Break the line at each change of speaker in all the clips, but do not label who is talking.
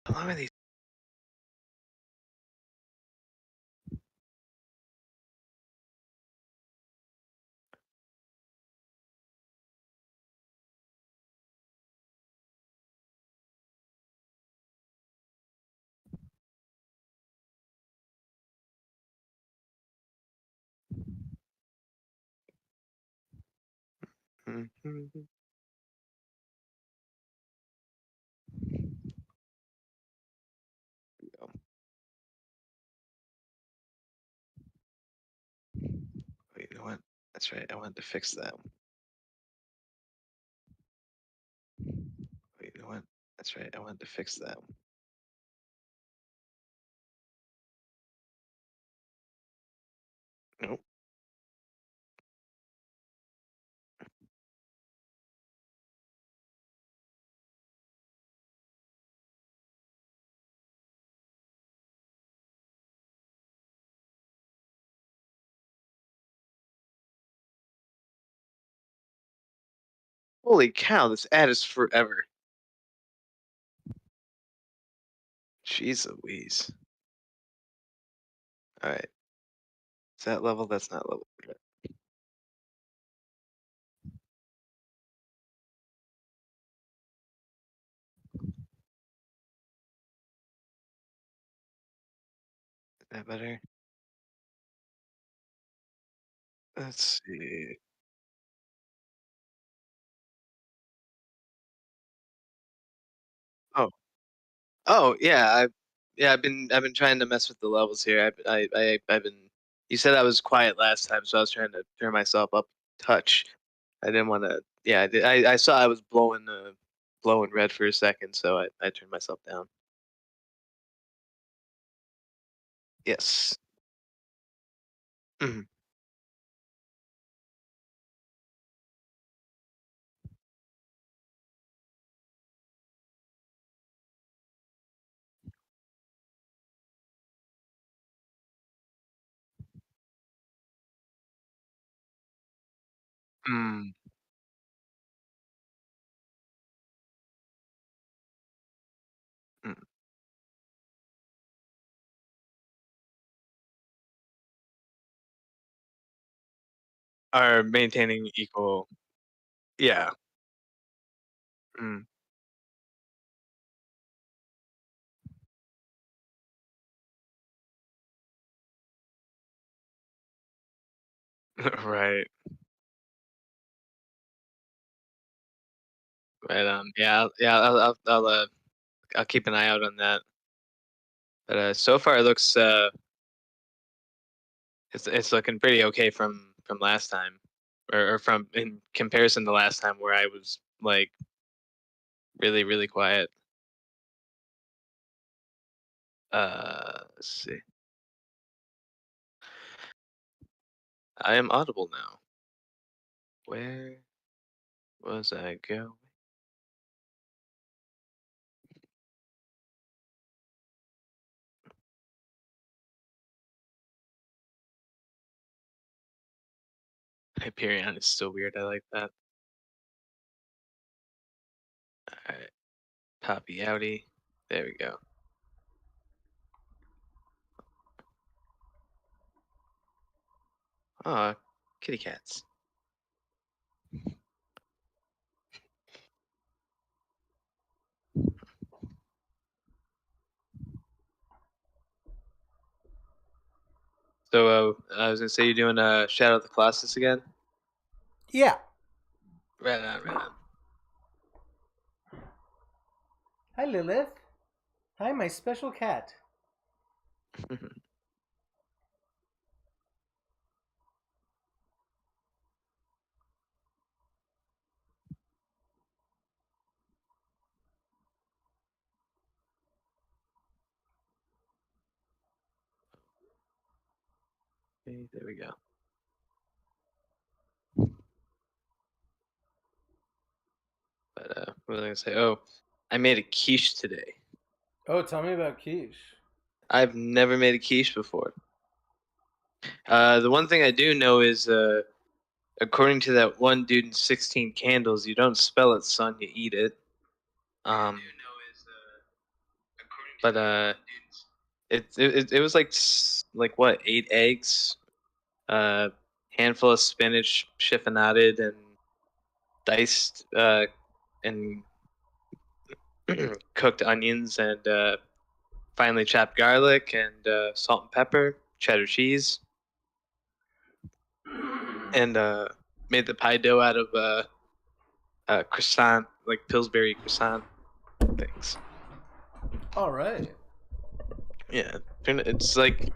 How long are these? Mhm. Wait, you know what? That's right. I wanted to fix that. Wait, you know what? That's right. I wanted to fix that. Nope. Holy cow! This ad is forever. Jeez Louise. All right. Is that level? That's not level. Okay. Is that better? Let's see. Oh. Oh yeah. I've been trying to mess with the levels here. I've been. You said I was quiet last time, so I was trying to turn myself up a touch. I didn't want to. Yeah, I saw I was blowing red for a second, so I turned myself down. Yes. Mhm. Mm. Mm. Are maintaining equal. Yeah. Mm. Right. Right on. Yeah. I'll keep an eye out on that. But so far it looks it's looking pretty okay from last time, or from in comparison to last time where I was like really quiet. Let's see. I am audible now. Where was I going? Hyperion is still weird. I like that. All right. Poppy outie. There we go. Aw, kitty cats. So I was gonna say you're doing Shadow of the Colossus again.
Yeah.
Right on, right
Hi, Lilith. Hi, my special cat.
on. Okay, there we go. But what was I gonna say? Oh, I made a quiche today.
Oh, tell me about quiche.
I've never made a quiche before. The one thing I do know is, according to that one dude in 16 Candles, you don't spell it, son. You eat it. Um, but it was like like what, 8 eggs, uh, handful of spinach chiffonaded and diced, and cooked onions and finely chopped garlic and salt and pepper, cheddar cheese, and made the pie dough out of croissant, like Pillsbury croissant things.
All right.
Yeah, it's like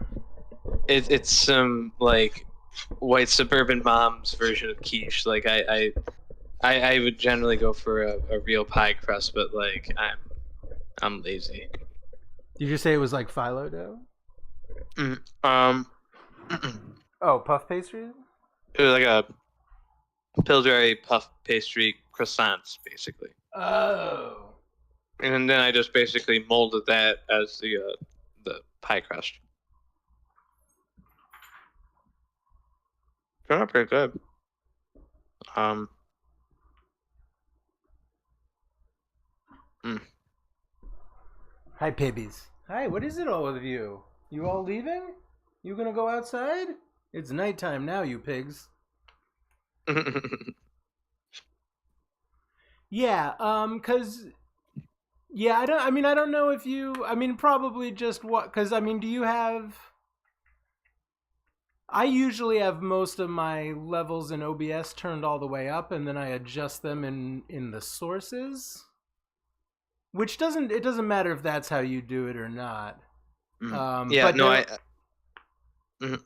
it's some like white suburban mom's version of quiche. Like I would generally go for a real pie crust, but like I'm lazy.
Did you say it was like phyllo dough?
Mm, um,
Oh, puff pastry.
it was like a Pillsbury puff pastry croissants, basically.
Oh.
And then I just basically molded that as the pie crust. Turned out pretty good. Um, mm.
Hi, pibbies. Hi, what is it all with you? You all leaving? You gonna go outside? It's nighttime now, you pigs. Yeah, cause yeah, I don't know if you. I mean, probably just what? Cause I mean, do you have? I usually have most of my levels in OBS turned all the way up, and then I adjust them in the sources. Which doesn't it doesn't matter if that's how you do it or not.
Yeah,
But
no,
there.
mhm.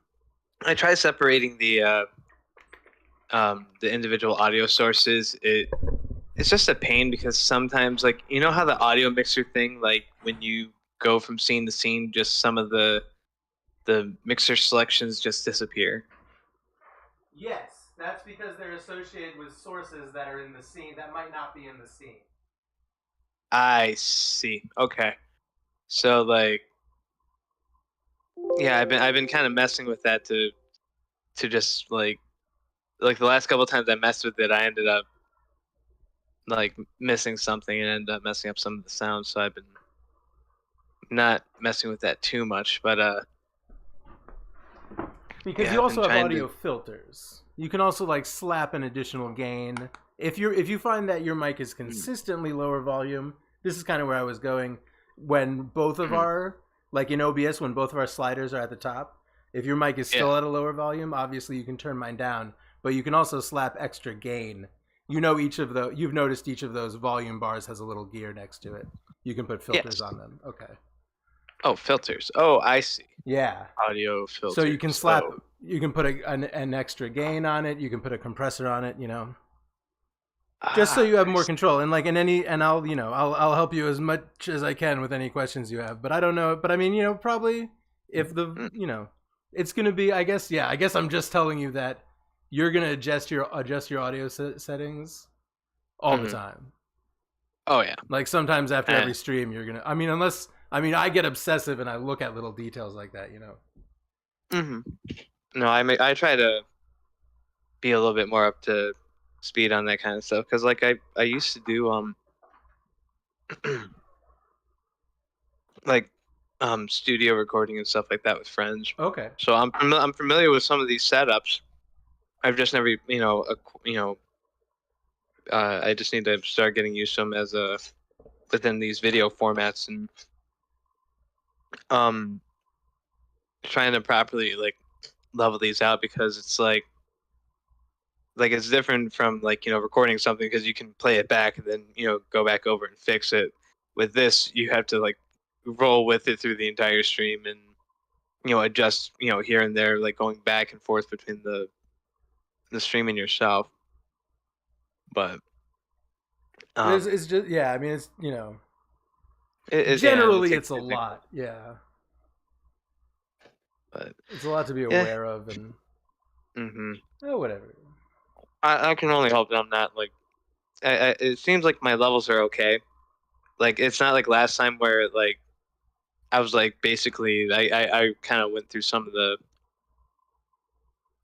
I try separating the individual audio sources. It's just a pain because sometimes, like, you know how the audio mixer thing, like when you go from scene to scene, just some of the mixer selections just disappear.
Yes, that's because they're associated with sources that are in the scene that might not be in the scene.
I see. Okay. So like, yeah, I've been kind of messing with that to just like the last couple of times I messed with it, I ended up like missing something and ended up messing up some of the sounds. So I've been not messing with that too much, but
Because
yeah,
you
I've been
also have
trying to.
audio filters. You can also like slap an additional gain. If you find that your mic is
Mm,
consistently lower volume, this is kind of where I was going. When both of
mm,
our like in OBS, when both of our sliders are at the top, if your mic is
yeah,
still at a lower volume, obviously you can turn mine down, but you can also slap extra gain. You know each of the you've noticed each of those volume bars has a little gear next to it. You can put filters
yes.
on them. Okay.
Oh, filters. Oh, I see.
Yeah.
Audio
So you can
filters.
slap,
Oh,
you can put an extra gain on it. You can put a compressor on it. Just so
ah,
you have
I
more
see.
control. And like in any, and I'll help you as much as I can with any questions you have. But I don't know. But I mean, probably if
Mm,
it's gonna be. I guess yeah. I guess I'm just telling you that you're gonna adjust your audio settings all the
mm-hmm.
time.
Oh yeah.
Like sometimes after
Eh,
every stream, you're gonna. I mean, unless I mean, I get obsessive and I look at little details like that.
mm-hmm. No, I try to be a little bit more up to speed on that kind of stuff because like I used to do like studio recording and stuff like that with friends.
Okay.
So I'm familiar with some of these setups. I've just never, I just need to start getting used to them as a within these video formats and um trying to properly like level these out because it's like it's different from like recording something because you can play it back and then go back over and fix it. With this, you have to like roll with it through the entire stream and adjust here and there, like going back and forth between the stream and yourself. But um
It's just yeah. I mean, it's
yeah,
generally
it
it's a
takes a
lot. Yeah,
but
it's a lot to be
yeah.
aware of, and
hmm
whatever.
I can only hope that I'm not like it seems like my levels are okay. Like it's not like last time where like I was like basically I kind of went through some of the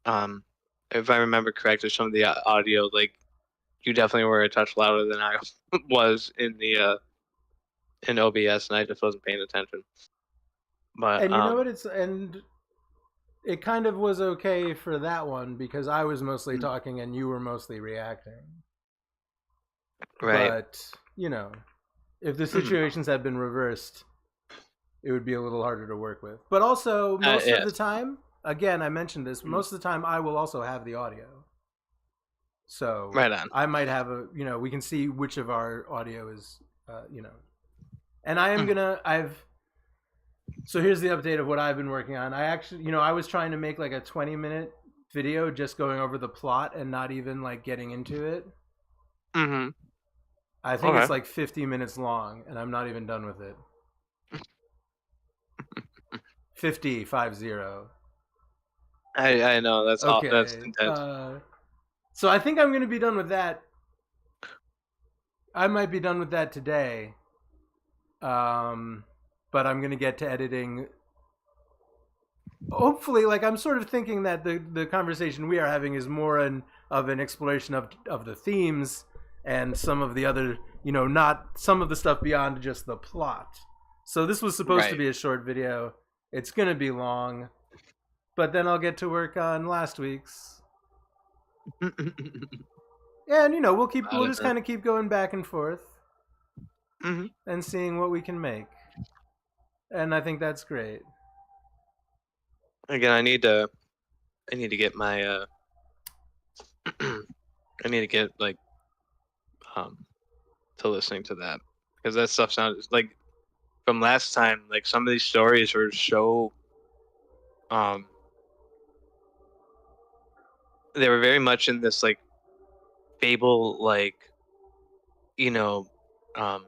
um if I remember correctly some of the audio, like you definitely were a touch louder than I was in in OBS, and I just wasn't paying attention. But
And you know what? It kind of was okay for that one because I was mostly talking and you were mostly reacting.
right.
But, if the situations had been reversed, it would be a little harder to work with. But also, most of the
Yes.
time, again, I mentioned this,
Mm.
most of the time I will also have the audio. So
Right on.
I might have we can see which of our audio is, and I am
Mm.
gonna, so here's the update of what I've been working on. I actually, I was trying to make like a 20-minute video just going over the plot and not even like getting into it.
Mm-hmm.
I think it's
Okay.
like 50 minutes long and I'm not even done with it. 50.
I know that's all. That's
Okay.
intense.
So I think I'm going to be done with that. I might be done with that today. But I'm going to get to editing. Hopefully, like I'm sort of thinking that the conversation we are having is more of an exploration of the themes and some of the other, not some of the stuff beyond just the plot. So this was supposed to
Right.
be a short video. It's going to be long, but then I'll get to work on last week's. And we'll just kind of keep going back and forth
Mm-hmm.
and seeing what we can make. And I think that's great.
Again, I need to get my I need to get like um to listening to that because that stuff sounds like from last time. Like some of these stories were so um they were very much in this like fable like you know um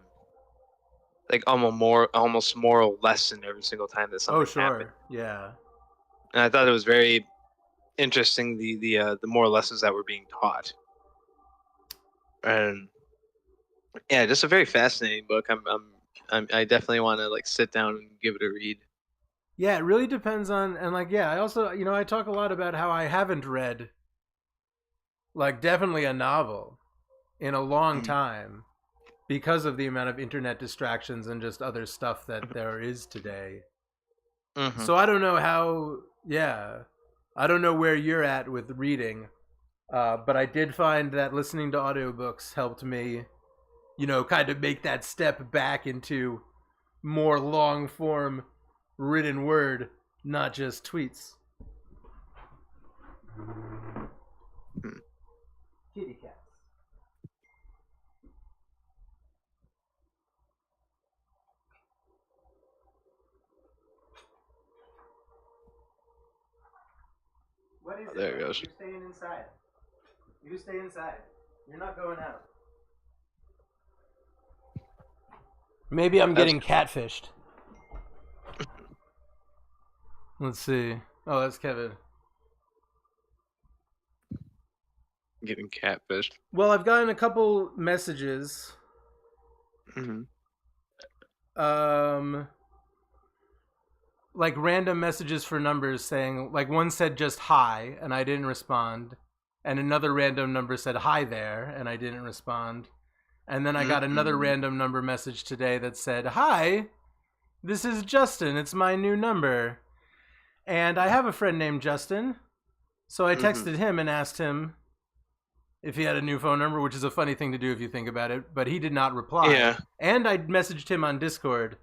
like almost moral lesson every single time that
Oh,
something happened.
sure. Yeah.
And I thought it was very interesting the moral lessons that were being taught. And yeah, just a very fascinating book. I definitely want to like sit down and give it a read.
Yeah, it really depends on, and like, yeah, I also, I talk a lot about how I haven't read, like, definitely a novel in a long
Mm-hmm.
time because of the amount of internet distractions and just other stuff that there is today.
Mm-hmm.
So I don't know how, yeah, I don't know where you're at with reading, but I did find that listening to audiobooks helped me, kind of make that step back into more long form written word, not just tweets. Kitty cats. What is
Oh,
it,
there it
buddy?
goes.
You're staying inside. You stay inside. You're not going out. Maybe I'm
That's
getting catfished. Let's see. Oh, that's Kevin.
getting catfished.
Well, I've gotten a couple messages.
Mm-hmm.
Um, like random messages for numbers saying, like one said just hi, and I didn't respond. And another random number said hi there, and I didn't respond. And then I got another
Mm-hmm.
random number message today that said, hi, this is Justin. It's my new number. And I have a friend named Justin. So I
Mm-hmm.
texted him and asked him if he had a new phone number, which is a funny thing to do if you think about it. But he did not reply.
Yeah.
And I messaged him on Discord.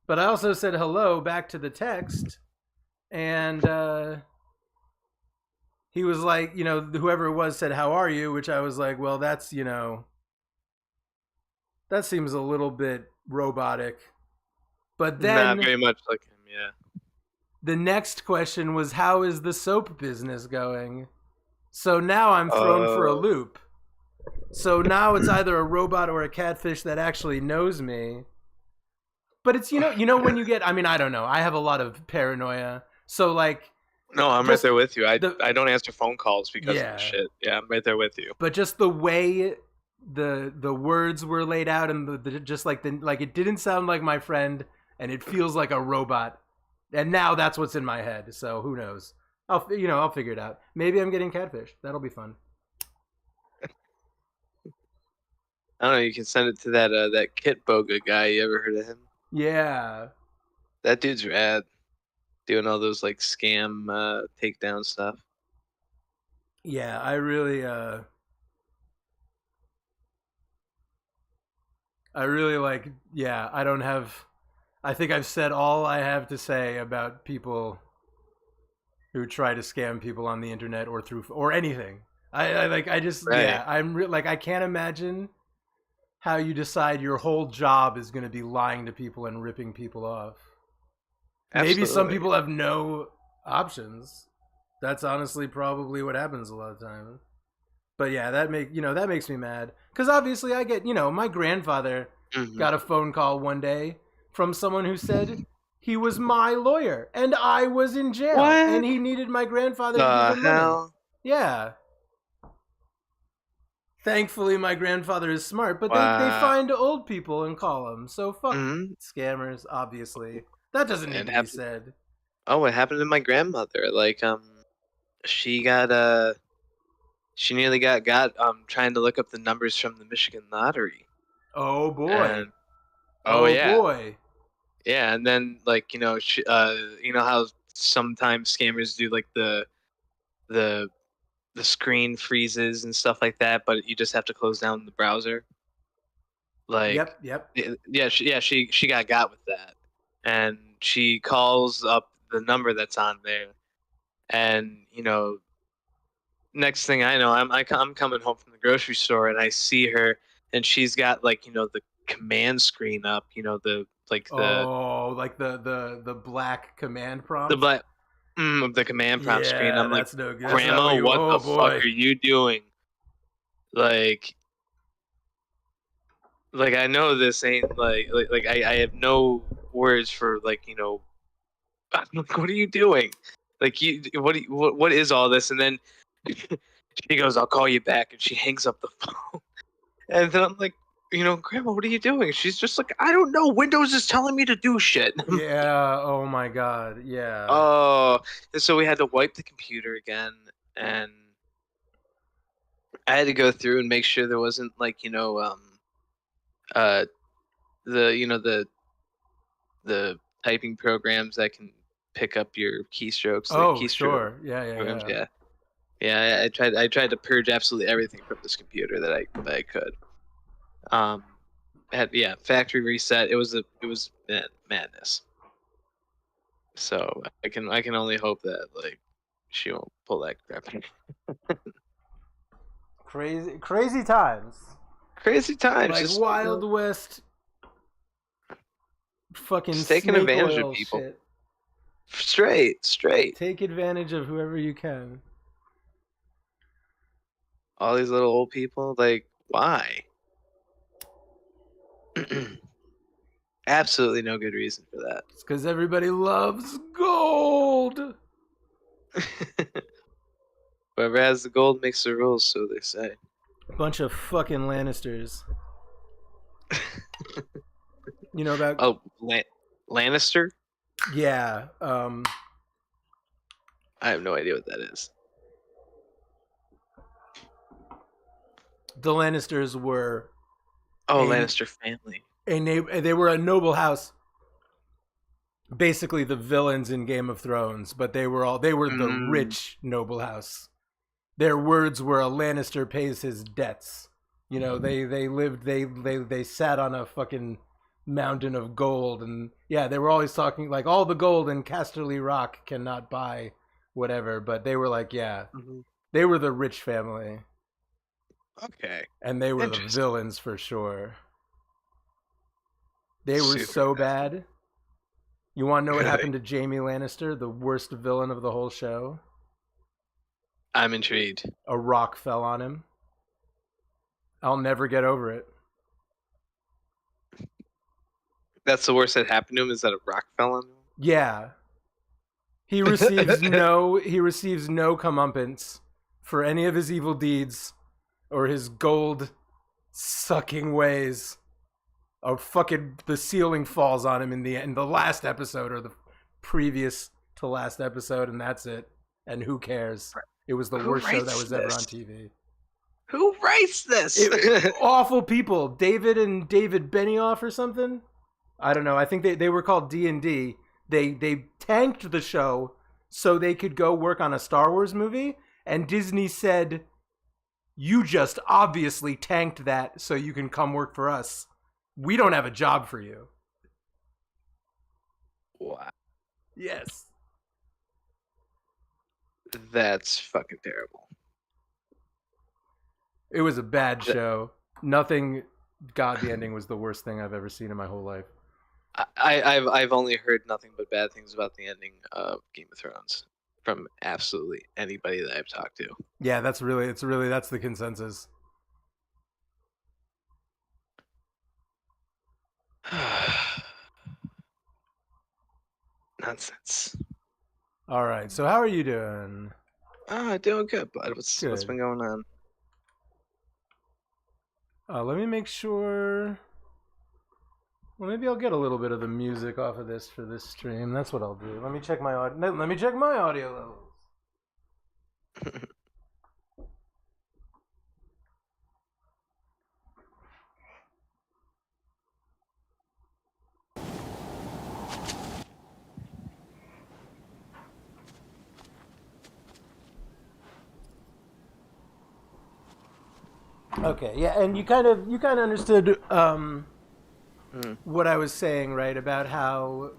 But I also said hello back to the text. And he was like, whoever it was said, how are you? Which I was like, well, that's, that seems a little bit robotic. But
Not
then
very much like him. Yeah.
the next question was, how is the soap business going? So now I'm thrown for a
Oh.
loop. So now it's either a robot or a catfish that actually knows me. But it's when you get, I mean, I don't know. I have a lot of paranoia. So like
No, I'm right
just
there with you.
the
I don't answer phone calls because of this
yeah,
shit. Yeah, I'm right there with you.
but just the way the words were laid out and just like it didn't sound like my friend and it feels like a robot. And now that's what's in my head. So who knows? I'll figure it out. Maybe I'm getting catfish. That'll be fun.
I don't know. You can send it to that Kit Boga guy. You ever heard of him?
Yeah.
That dude's rad, doing all those like scam takedown stuff.
Yeah, I really like, yeah, I don't have, I think I've said all I have to say about people who try to scam people on the internet or through, or anything. I like, I just,
Right.
yeah, like, I can't imagine how you decide your whole job is going to be lying to people and ripping people off. Maybe some
Absolutely.
people have no options. That's honestly probably what happens a lot of times. But yeah, that makes me mad because obviously I get my grandfather
Hmm.
got a phone call one day from someone who said he was my lawyer and I was in jail and
What
he needed my grandfather to give
the
him money.
hell?
Yeah. Thankfully, my grandfather is smart, but they
Wow.
find old people and call them. So fuck
Hmm.
scammers. Obviously, that doesn't need
It
to be
happened.
said.
Oh, it happened to my grandmother. Like, she got she nearly got trying to look up the numbers from the Michigan lottery.
Oh boy.
And oh
Oh
yeah,
boy.
yeah. And then like you know how sometimes scammers do like the the screen freezes and stuff like that, but you just have to close down the browser. Like,
Yep. Yep.
yeah, she got with that, and she calls up the number that's on there, and next thing I know, I'm coming home from the grocery store, and I see her, and she's got like the command screen up, the like
Oh, like the black command
the
prompt.
black of the command prompt screen.
Yeah,
I'm like,
that's no good. That's not what
Grandma,
you.
what
Oh
the fuck
boy.
are you doing? Like, I know this ain't like I have no words for like I'm like, what are you doing? Like what is all this? And then she goes, I'll call you back, and she hangs up the phone. And then I'm like, Grandma, what are you doing? She's just like, I don't know. Windows is telling me to do shit. And I'm like,
Yeah. Oh my god. Yeah.
oh, and so we had to wipe the computer again, and I had to go through and make sure there wasn't like uh the the typing programs that can pick up your keystrokes, the
Oh
keystroke
sure. Yeah. Yeah.
programs.
Yeah.
Yeah, yeah. I tried to purge absolutely everything from this computer that I could. Um, yeah, factory reset. It was madness. So I can only hope that like she won't pull that crap.
Crazy. Crazy times.
Crazy times,
Like
just
Wild West. Fucking
just taking
snake
advantage of
oil
people.
shit.
Straight.
Take advantage of whoever you can.
All these little old people, like, why? Absolutely no good reason for that.
It's because everybody loves gold.
Whoever has the gold makes the rules, so they say.
Bunch of fucking Lannisters. You know about
Oh, Lannister?
yeah.
I have no idea what that is.
The Lannisters were
Oh,
a
Lannister family.
they were a noble house, basically the villains in Game of Thrones, but they were the
Mm,
rich noble house. Their words were a Lannister pays his debts. They lived they sat on a fucking mountain of gold, and yeah, they were always talking like all the gold in Casterly Rock cannot buy whatever, but they were like, yeah,
mhm.
they were the rich family
Okay,
and they were the
interesting.
villains for sure. They were
Super
so
interesting.
bad. You want to know what
Really,
happened to Jamie Lannister, the worst villain of the whole show?
I'm intrigued.
A rock fell on him. I'll never get over it.
That's the worst that happened to him. Is that a rock fell on
Yeah.
him?
He receives no comeuppance for any of his evil deeds or his gold sucking ways. Or fucking the ceiling falls on him in the last episode or the previous to last episode, and that's it. And who cares? It was the
Who
worst show that
writes
was ever on
this?
TV.
Who writes this?
Awful people. David and David Benioff or something. I don't know. I think they were called D&D. They tanked the show so they could go work on a Star Wars movie, and Disney said, "You just obviously tanked that so you can come work for us. We don't have a job for you."
Wow,
Yes.
that's fucking terrible.
It was a bad show. Nothing. God, the ending was the worst thing I've ever seen in my whole life.
I've only heard nothing but bad things about the ending of Game of Thrones from absolutely anybody that I've talked to.
Yeah, that's the consensus.
Nonsense.
All right. So how are you doing?
Doing good, bud. What's
Good.
been going on?
Let me make sure. Well, maybe I'll get a little bit of the music off of this for this stream. That's what I'll do. Let me check my audio. Let me check my audio levels. Okay, yeah, and you kind of understood what I was saying, right? About how.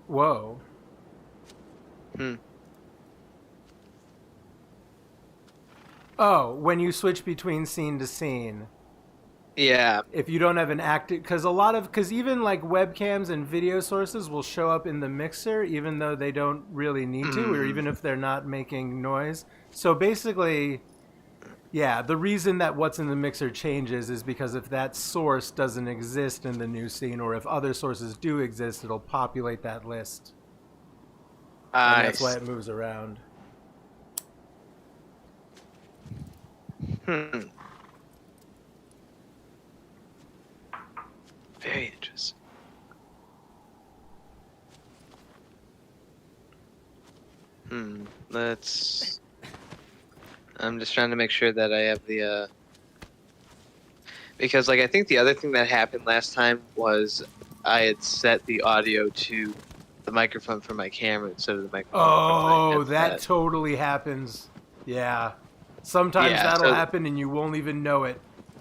Whoa. Oh, when you switch between scene to scene.
Yeah.
If you don't have an active, because even like webcams and video sources will show up in the mixer, even though they don't really need to, or even if they're not making noise. So basically, yeah, the reason that what's in the mixer changes is because if that source doesn't exist in the new scene, or if other sources do exist, it'll populate that list. And that's why it moves around.
Very interesting. Let's. I'm just trying to make sure that I have the. Because, like, I think the other thing that happened last time was I had set the audio to the microphone for my camera instead of the microphone
Oh,
for my headset.
that totally happens. Yeah. Sometimes that'll happen and you won't even know it.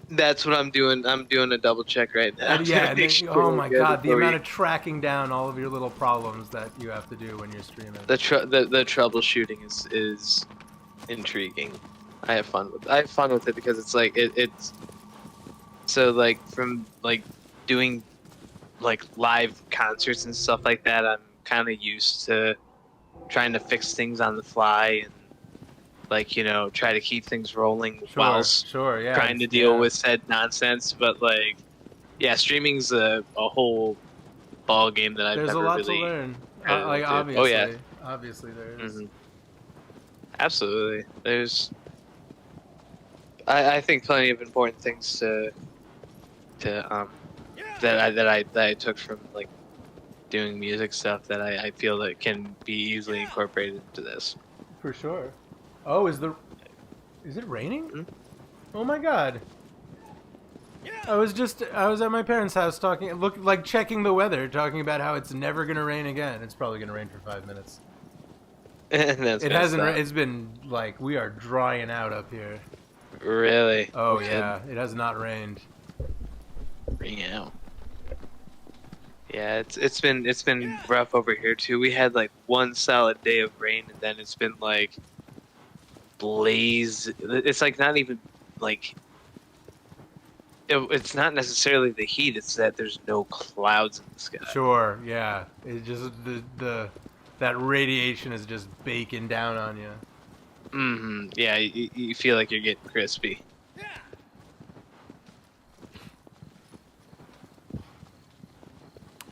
That's what I'm doing. I'm doing a double check right now.
Yeah, oh my god, the amount of tracking down all of your little problems that you have to do when you're streaming.
The troubleshooting is intriguing. I have fun with it because it's like it's so like from like doing like live concerts and stuff like that. I'm kind of used to trying to fix things on the fly and like try to keep things rolling whilst trying to deal with said nonsense. But like, yeah, streaming's a whole ball game that I've never really.
There's a lot to learn. Like obviously, obviously there is.
Absolutely, there's. I think plenty of important things that I took from like doing music stuff that I feel that can be easily incorporated into this.
For sure. Oh, is it raining? Oh my god. I was at my parents' house checking the weather, talking about how it's never gonna rain again. It's probably gonna rain for 5 minutes. It hasn't. It's been like we are drying out up here.
Really?
Oh yeah, it has not rained.
Ring out. Yeah, it's been rough over here too. We had like one solid day of rain, and then it's been like blaze. It's like not even like it's not necessarily the heat. It's that there's no clouds in the sky.
Sure. Yeah. It just that radiation is just baking down on you.
Yeah. You feel like you're getting crispy.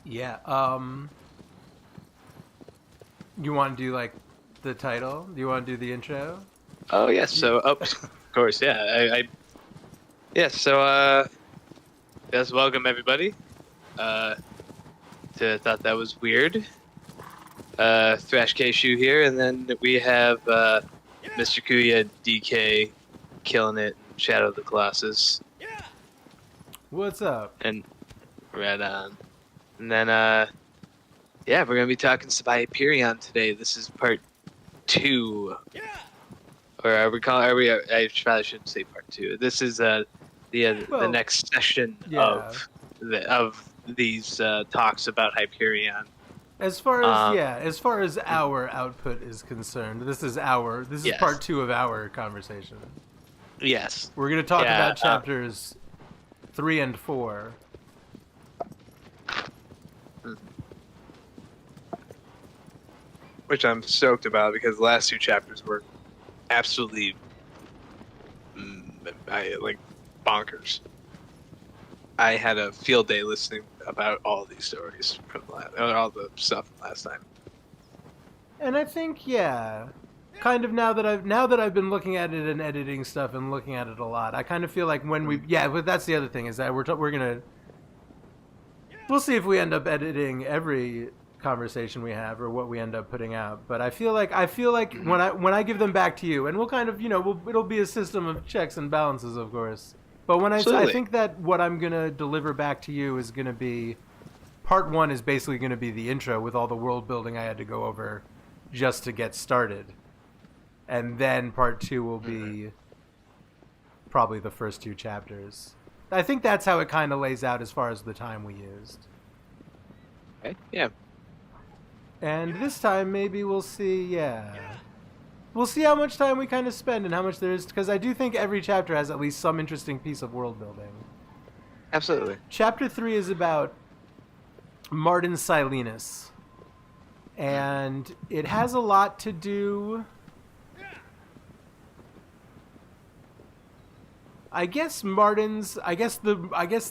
Yeah. You want to do like the title? Do you want to do the intro?
Oh yes. Yeah, so of course, yeah. Yes. So yes, welcome everybody. To Thought That Was Weird. Thrash K Shoe here, and then we have Mr. Kuya, DK, killing it. Shadow of the Colossus,
What's up?
and right on. And then, yeah, we're gonna be talking about Hyperion today. This is part 2, or are we calling? Are we? I probably shouldn't say part 2. This is the next session
yeah.
of these talks about Hyperion.
As far as our output is concerned, this is
Yes.
part 2 of our conversation.
Yes,
We're going to talk about chapters 3 and 4.
Which I'm stoked about because the last 2 chapters were absolutely bonkers. I had a field day listening about all these stories from all the stuff from last time.
And I think, kind of now that I've been looking at it and editing stuff and looking at it a lot, I kind of feel like when but that's the other thing is that we'll see if we end up editing every conversation we have or what we end up putting out. But I feel like when I give them back to you, and we'll kind of it'll be a system of checks and balances, of course. But when I think that what I'm gonna deliver back to you is gonna be part 1 is basically gonna be the intro with all the world building I had to go over just to get started. And then part 2 will be probably the first 2 chapters. I think that's how it kind of lays out as far as the time we used.
Okay, yeah.
And this time maybe we'll see, We'll see how much time we kind of spend and how much there is, because I do think every chapter has at least some interesting piece of world building.
Absolutely.
Chapter 3 is about Martin Silenus. And it has a lot to do... I guess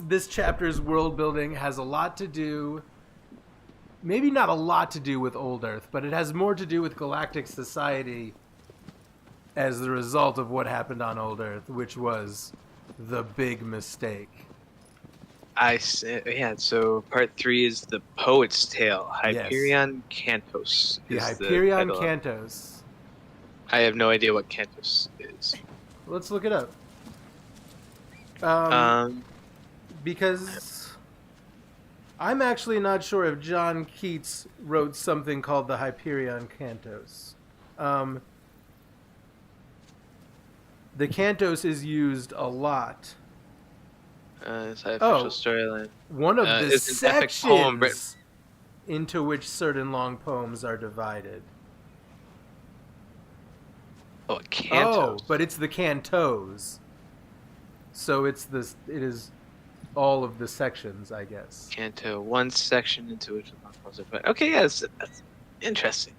this chapter's world building has a lot to do, maybe not a lot to do with Old Earth, but it has more to do with galactic society as the result of what happened on Old Earth, which was the big mistake.
I said, yeah. So part 3 is the Poet's Tale, Hyperion Cantos.
The Hyperion Cantos.
I have no idea what Cantos is.
Let's look it up. Because I'm actually not sure if John Keats wrote something called the Hyperion Cantos. The Cantos is used a lot.
It's an official storyline.
One of the sections into which certain long poems are divided.
Oh, Cantos.
Oh, but it's the Cantos. So it is all of the sections, I guess.
Canto, one section into which the long poems are divided. Okay, yeah, that's interesting.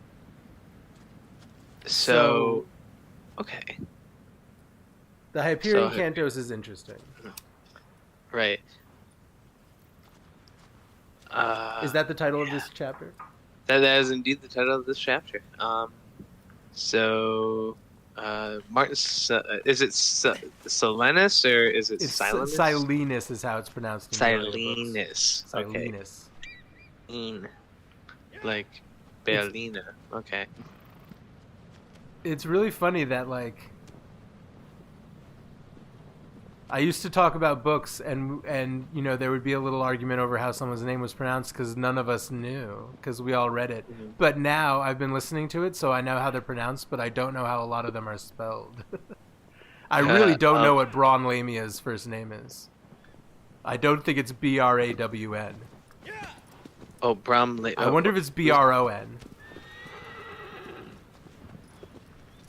So, okay.
The Hyperion Cantos is interesting.
Right.
Is that the title of this chapter?
That is indeed the title of this chapter. Martin, is it Silenus or is it Silenus?
Silenus is how it's pronounced.
Silenus.
Silenus.
Okay. Like Berlina. Okay.
It's really funny that I used to talk about books and there would be a little argument over how someone's name was pronounced because none of us knew because we all read it. Mm-hmm. But now I've been listening to it, so I know how they're pronounced, but I don't know how a lot of them are spelled. I really don't know what Braun Lamia's first name is. I don't think it's Brawn.
Oh, Braun Lamia.
I wonder if it's Bron.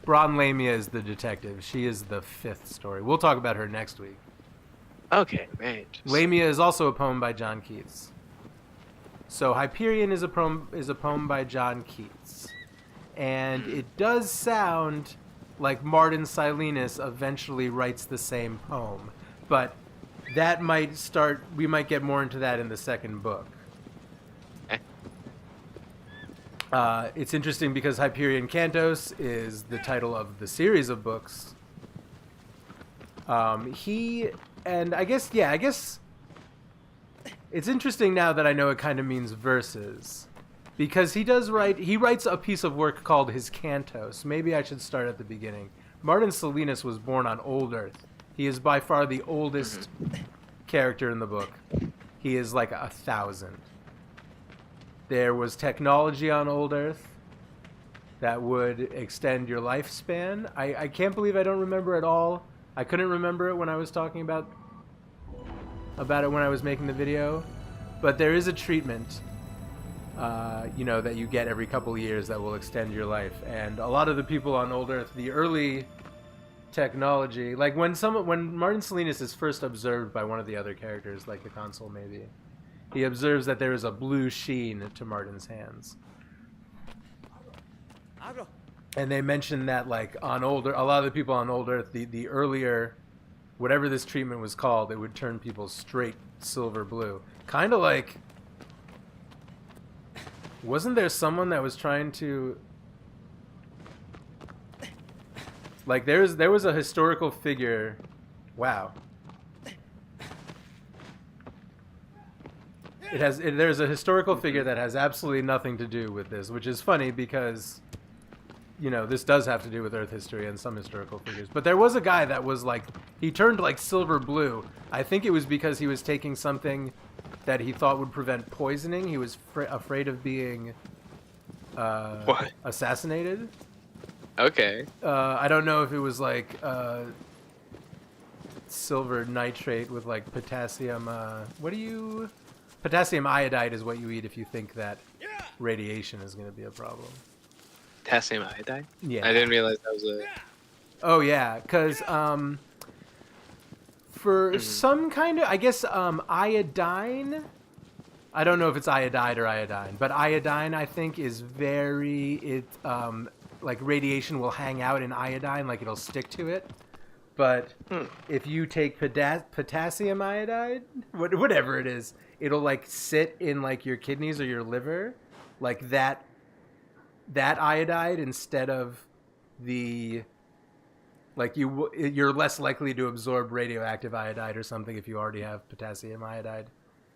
Braun Lamia is the detective. She is the 5th story. We'll talk about her next week.
Okay, right.
Lamia is also a poem by John Keats. So Hyperion is a poem by John Keats. And it does sound like Martin Silenus eventually writes the same poem. But that we might get more into that in the second book. It's interesting because Hyperion Cantos is the title of the series of books. I guess it's interesting now that I know it kind of means verses. because he writes a piece of work called his Cantos. Maybe I should start at the beginning. Martin Salinas was born on Old Earth. He is by far the oldest character in the book. He is like 1,000. There was technology on Old Earth that would extend your lifespan. I can't believe I don't remember it all. I couldn't remember it when I was talking about it when I was making the video. But there is a treatment, that you get every couple of years that will extend your life. And a lot of the people on Old Earth, the early technology, like when Martin Salinas is first observed by one of the other characters, like the consul maybe, he observes that there is a blue sheen to Martin's hands. And they mention that, like, a lot of the people on Old Earth, the earlier, whatever this treatment was called, it would turn people straight silver blue. Kind of like, wasn't there someone that was trying to, like, there was a historical figure, wow. There's a historical figure that has absolutely nothing to do with this, which is funny because, this does have to do with Earth history and some historical figures. But there was a guy that was like, he turned like silver blue. I think it was because he was taking something that he thought would prevent poisoning. He was afraid of being assassinated.
Okay.
I don't know if it was like silver nitrate with like potassium. Potassium iodide is what you eat if you think that radiation is going to be a problem.
Potassium iodide?
Yeah.
I didn't realize that was a...
Oh, yeah, because for some kind of, I guess, iodine, I don't know if it's iodide or iodine, but iodine, I think, is like radiation will hang out in iodine, like it'll stick to it. But if you take potassium iodide, whatever it is, it'll like sit in like your kidneys or your liver, like that iodide instead of the, like you're less likely to absorb radioactive iodide or something if you already have potassium iodide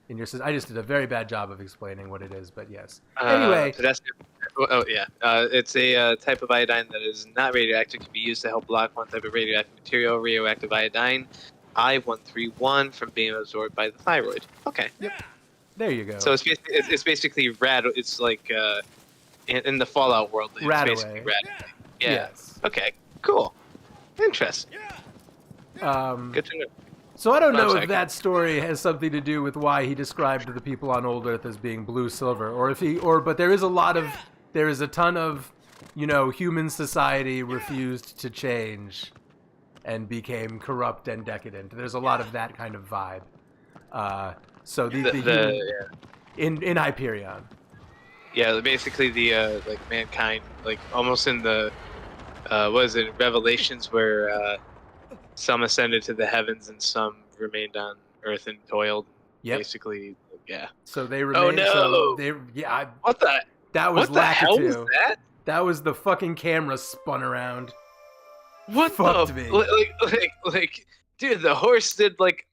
in your system. I just did a very bad job of explaining what it is, but yes. Anyway.
Potassium. Oh, yeah. It's a type of iodine that is not radioactive. Can be used to help block one type of radioactive material, radioactive iodine, I-131, from being absorbed by the thyroid. Okay.
Yep. There you go.
So it's basically it's like in the Fallout world, it's basically Radaway. Yeah.
Yes.
Okay. Cool. Interesting. Good to know.
So I don't know if that story has something to do with why he described the people on Old Earth as being blue silver, but there is a ton of, human society refused to change and became corrupt and decadent. There's a lot of that kind of vibe. So in Hyperion.
Yeah, basically the like mankind, like almost in the Revelations, where some ascended to the heavens and some remained on Earth and toiled.
Yep.
Basically, yeah.
So they remained.
Oh no! What the?
That was
what the hell was that?
That was the fucking camera spun around.
What
Fucked
the?
Me.
Like, dude, the horse did like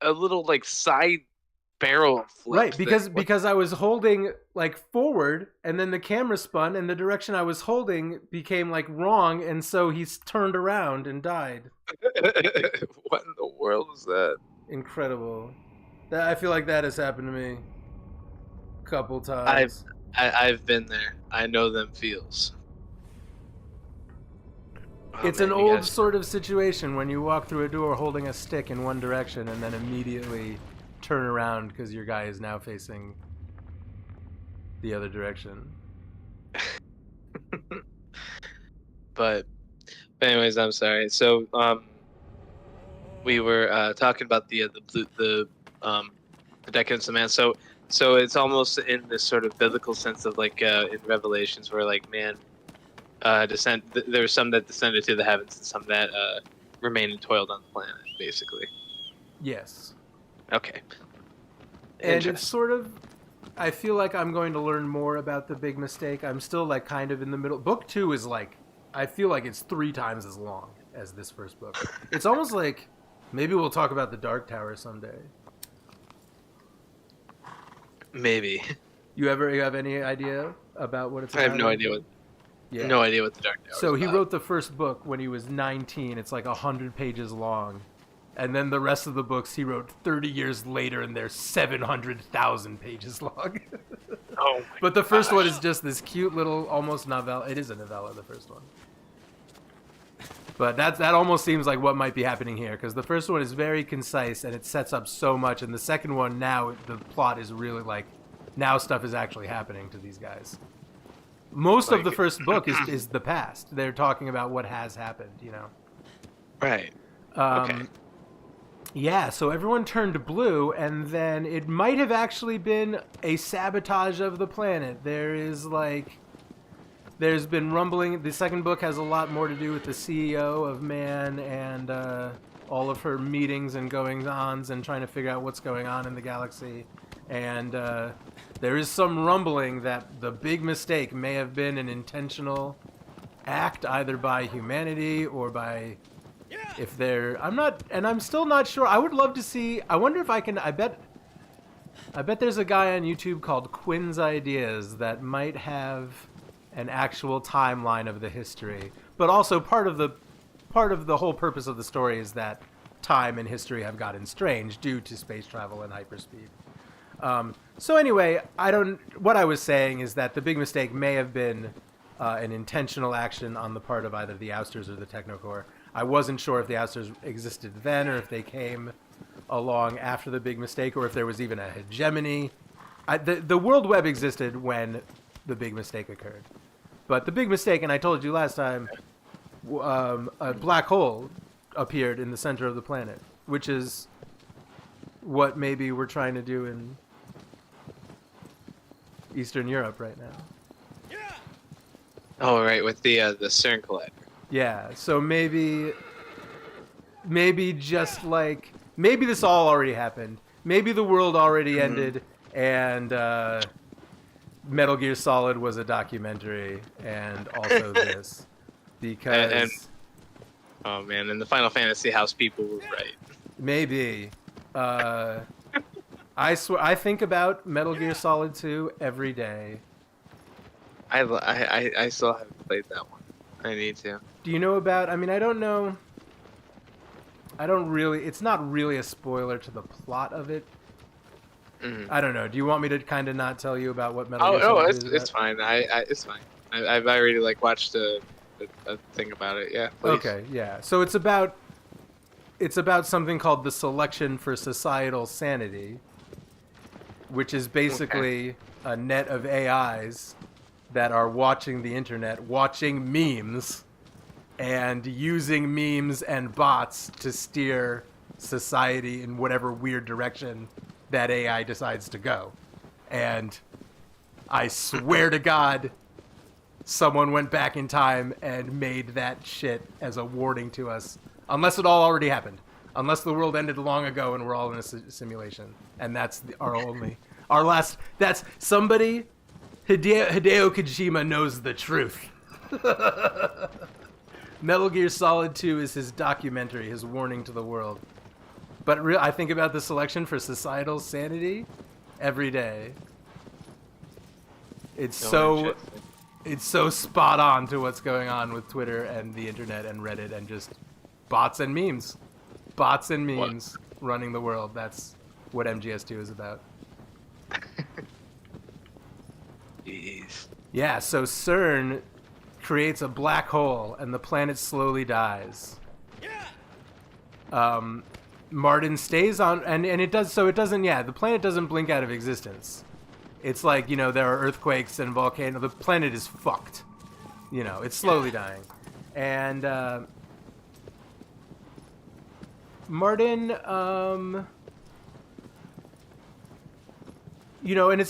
a little like side barrel flip.
Right, because I was holding like forward, and then the camera spun, and the direction I was holding became like wrong, and so he turned around and died.
What in the world is that?
Incredible. I feel like that has happened to me a couple times.
I've been there. I know them feels.
It's an old sort of situation when you walk through a door holding a stick in one direction and then immediately turn around because your guy is now facing the other direction.
But anyways, I'm sorry. So we were talking about the decadence of man. So it's almost in this sort of biblical sense of like in Revelations where like man there were some that descended to the heavens and some that remained and toiled on the planet, basically.
Yes.
Okay.
And it's sort of, I feel like I'm going to learn more about the big mistake. I'm still like kind of in the middle. Book 2 is like, I feel like it's 3 times as long as this first book. It's almost like maybe we'll talk about the Dark Tower someday.
Maybe.
You have any idea about what it's
I have
about?
no
Or
idea
anything? Yeah.
no idea what the Dark Tower is
So he
about.
wrote the first book when he was 19. It's like 100 pages long. And then the rest of the books he wrote 30 years later, and they're 700,000 pages long.
Oh
But the
my
first one is
gosh.
just this cute little almost novella. It is a novella, the first one. But that almost seems like what might be happening here, because the first one is very concise and it sets up so much, and the second one, now the plot is really like, now stuff is actually happening to these guys. Most of
Like,
the first book is the past. They're talking about what has happened, you know.
right. Okay.
Yeah, so everyone turned blue, and then it might have actually been a sabotage of the planet. There's been rumbling. The second book has a lot more to do with the CEO of Man and all of her meetings and goings-ons and trying to figure out what's going on in the galaxy. And there is some rumbling that the big mistake may have been an intentional act, either by humanity or by, if they're, I'm still not sure. I would love to see. I wonder if I can. I bet there's a guy on YouTube called Quinn's Ideas that might have an actual timeline of the history. But also part of the whole purpose of the story is that time and history have gotten strange due to space travel and hyperspeed. So anyway, what I was saying is that the big mistake may have been an intentional action on the part of either the Ousters or the Technocore. I wasn't sure if the Ousters existed then or if they came along after the big mistake, or if there was even a hegemony. The World Web existed when the big mistake occurred. But the big mistake, and I told you last time, a black hole appeared in the center of the planet, which is what maybe we're trying to do in Eastern Europe right now.
Oh, right, with the CERN collider.
Yeah, so maybe just like, maybe this all already happened. Maybe the world already ended, and Metal Gear Solid was a documentary, and also this, because
And oh man, in the Final Fantasy house, people were right.
maybe. I swear, I think about Metal Gear Solid 2 every day.
I still haven't played that one. I need to.
Do you know about? I mean, I don't know. I don't really. It's not really a spoiler to the plot of it. I don't know. Do you want me to kind of not tell you about what Metal
Oh
Gear
no,
Solid 2
it's
is
it's
about?
fine. It's fine. I've already like watched a thing about it. Yeah. Please.
Okay, yeah. So it's about something called the Selection for Societal Sanity, which is basically a net of AIs that are watching the internet, watching memes, and using memes and bots to steer society in whatever weird direction that AI decides to go. And I swear to God, someone went back in time and made that shit as a warning to us. Unless it all already happened. Unless the world ended long ago and we're all in a simulation. And that's our last, that's somebody, Hideo Kojima knows the truth. Metal Gear Solid 2 is his documentary, his warning to the world. But I think about the Selection for Societal Sanity every day. It's so spot on to what's going on with Twitter and the internet and Reddit and just bots and memes. Bots and memes running the world. That's what MGS2 is about.
Jeez.
Yeah, so CERN creates a black hole and the planet slowly dies. Martin stays on, and it does, so it doesn't, yeah, the planet doesn't blink out of existence. It's like, you know, there are earthquakes and volcanoes. The planet is fucked. You know, it's slowly dying. And Martin, you know, and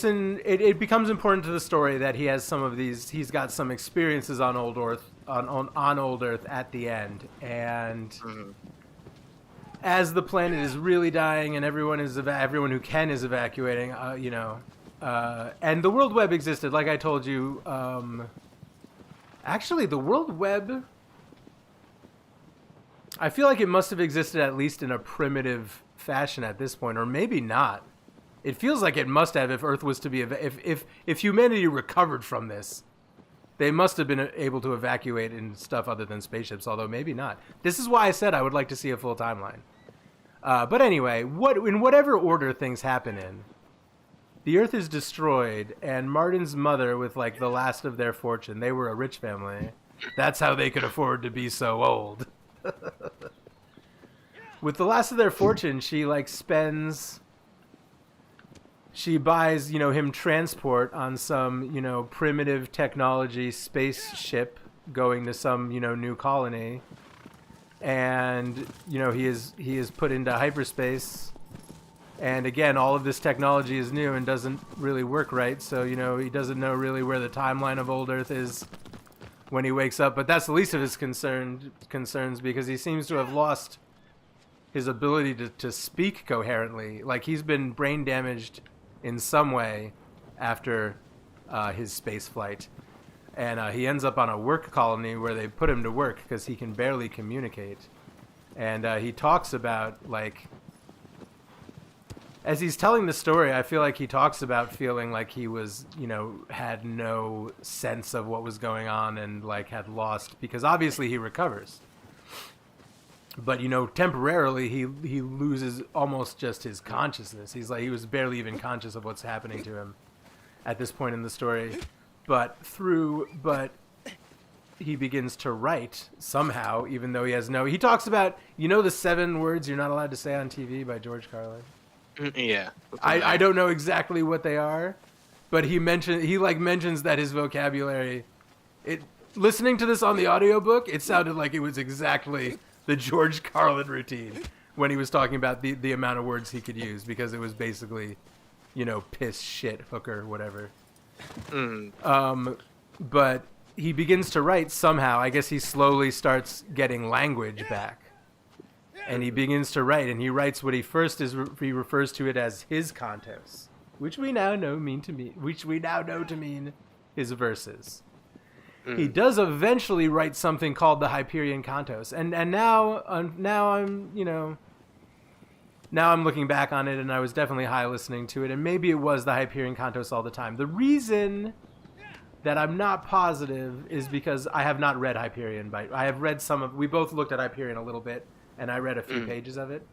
it becomes important to the story that he has some of these, he's got some experiences on old Earth, on old Earth at the end. And as the planet is really dying and everyone who can is evacuating, you know, and the World Web existed, like I told you. Actually, the World Web, I feel like it must have existed at least in a primitive fashion at this point, or maybe not. It feels like it must have if Earth was to be if humanity recovered from this. They must have been able to evacuate in stuff other than spaceships, although maybe not. This is why I said I would like to see a full timeline. But anyway, in whatever order things happen in, the Earth is destroyed, and Martin's mother, with like the last of their fortune, they were a rich family. That's how they could afford to be so old. With the last of their fortune, she like spends... She buys, him transport on some, primitive technology spaceship going to some, new colony. And, he is put into hyperspace. And again, all of this technology is new and doesn't really work right. So, he doesn't know really where the timeline of old Earth is when he wakes up. But that's the least of his concerns because he seems to have lost his ability to speak coherently. Like he's been brain damaged in some way after his space flight. And he ends up on a work colony where they put him to work because he can barely communicate. And he talks about, like... As he's telling the story, I feel like he talks about feeling like he was, had no sense of what was going on and, like, had lost... Because obviously he recovers. But, temporarily he loses almost just his consciousness. He was barely even conscious of what's happening to him at this point in the story. But he begins to write somehow, even though he has no... He talks about, the 7 words you're not allowed to say on TV by George Carlin?
Yeah.
I don't know exactly what they are, but he mentions that his vocabulary... Listening to this on the audiobook, it sounded like it was exactly... the George Carlin routine when he was talking about the amount of words he could use, because it was basically, piss, shit, hooker, whatever. But he begins to write somehow. I guess he slowly starts getting language back. And he begins to write, and he writes what he refers to it as his cantos, which we now know to mean his verses. He does eventually write something called the Hyperion Cantos, and now I'm looking back on it, and I was definitely high listening to it, and maybe it was the Hyperion Cantos all the time. The reason that I'm not positive is because I have not read Hyperion. I have read we both looked at Hyperion a little bit, and I read a few pages of it.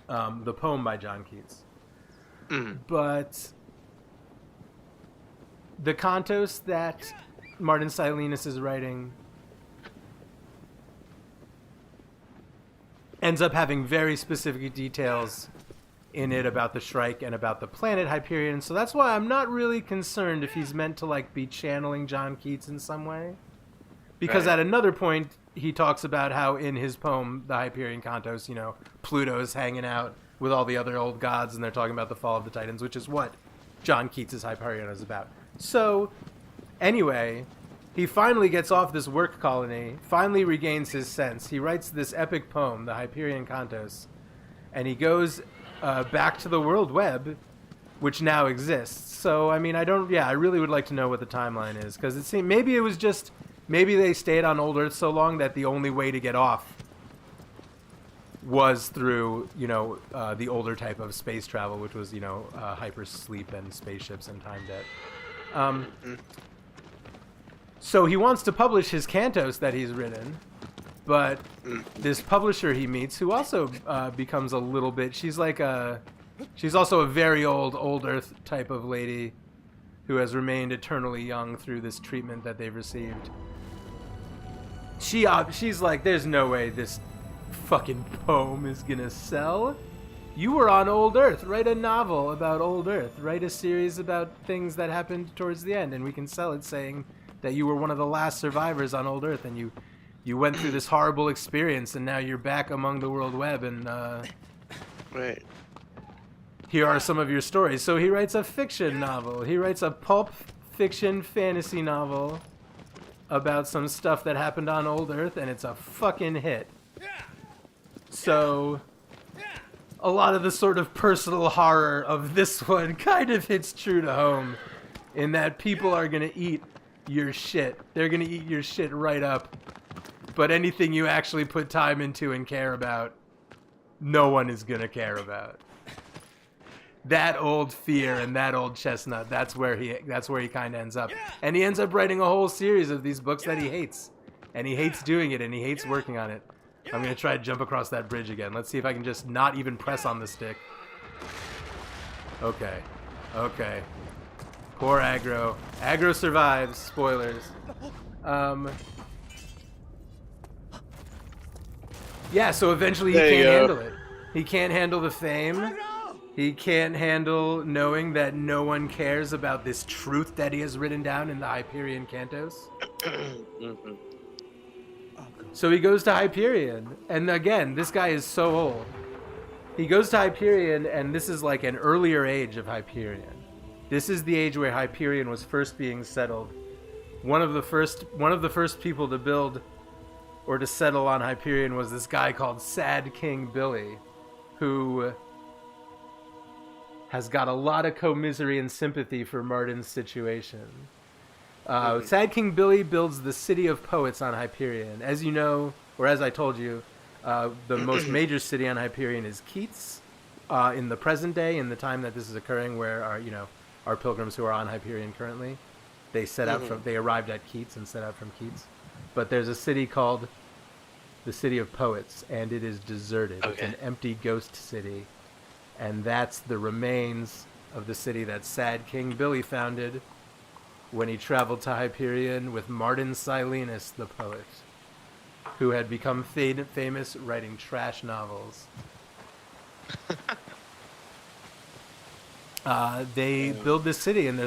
The poem by John Keats, but the cantos that Martin Silenus is writing ends up having very specific details in it about the Shrike and about the planet Hyperion. So that's why I'm not really concerned if he's meant to be channeling John Keats in some way. Because at another point he talks about how in his poem, the Hyperion Cantos, Pluto's hanging out with all the other old gods and they're talking about the fall of the Titans, which is what John Keats' Hyperion is about. So anyway, he finally gets off this work colony, finally regains his sense. He writes this epic poem, the Hyperion Cantos, and he goes back to the world web, which now exists. So, I really would like to know what the timeline is, because it seemed maybe they stayed on old Earth so long that the only way to get off was through, the older type of space travel, which was, hypersleep and spaceships and time debt. So he wants to publish his cantos that he's written, but this publisher he meets, who also becomes a little bit... She's also a very old Earth type of lady who has remained eternally young through this treatment that they've received. She's like, there's no way this fucking poem is gonna sell. You were on old Earth. Write a novel about old Earth. Write a series about things that happened towards the end, and we can sell it saying that you were one of the last survivors on old Earth, and you went through this horrible experience, and now you're back among the world web, and
right.
Here are some of your stories. So he writes a fiction novel. He writes a pulp fiction fantasy novel about some stuff that happened on old Earth, and it's a fucking hit. So a lot of the sort of personal horror of this one kind of hits true to home, in that people are going to eat your shit. They're going to eat your shit right up. But anything you actually put time into and care about, no one is going to care about. that old fear and that old chestnut. That's where he kind of ends up, and he ends up writing a whole series of these books that he hates, and he hates doing it, and he hates working on it. I'm gonna try to jump across that bridge again. Let's see if I can just not even press on the stick. Okay. Poor Aggro. Aggro survives. Spoilers. Yeah, so eventually he can't handle it. He can't handle the fame. He can't handle knowing that no one cares about this truth that he has written down in the Hyperion Cantos.
Mm-hmm.
So he goes to Hyperion. And again, this guy is so old. He goes to Hyperion, and this is like an earlier age of Hyperion. This is the age where Hyperion was first being settled. One of the first people to build or to settle on Hyperion was this guy called Sad King Billy, who has got a lot of commisery and sympathy for Martin's situation. Sad King Billy builds the City of Poets on Hyperion. As you know, or as I told you, the most major city on Hyperion is Keats. In the present day, in the time that this is occurring, where our pilgrims who are on Hyperion currently, they arrived at Keats and set out from Keats. But there's a city called the City of Poets, and it is deserted. Okay. It's an empty ghost city, and that's the remains of the city that Sad King Billy founded when he traveled to Hyperion with Martin Silenus, the poet, who had become famous writing trash novels. They build this city, and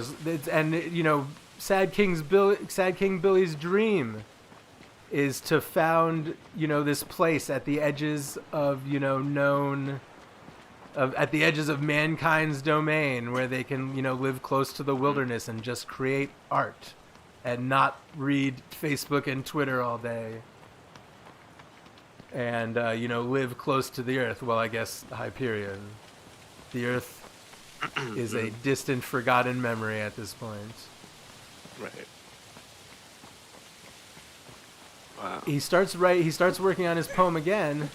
Sad King Billy's dream is to found this place at the edges of at the edges of mankind's domain, where they can live close to the wilderness and just create art and not read Facebook and Twitter all day, and live close to the earth. Well, I guess Hyperion, the earth is a distant, forgotten memory at this point.
Right. Wow.
He starts working on his poem again,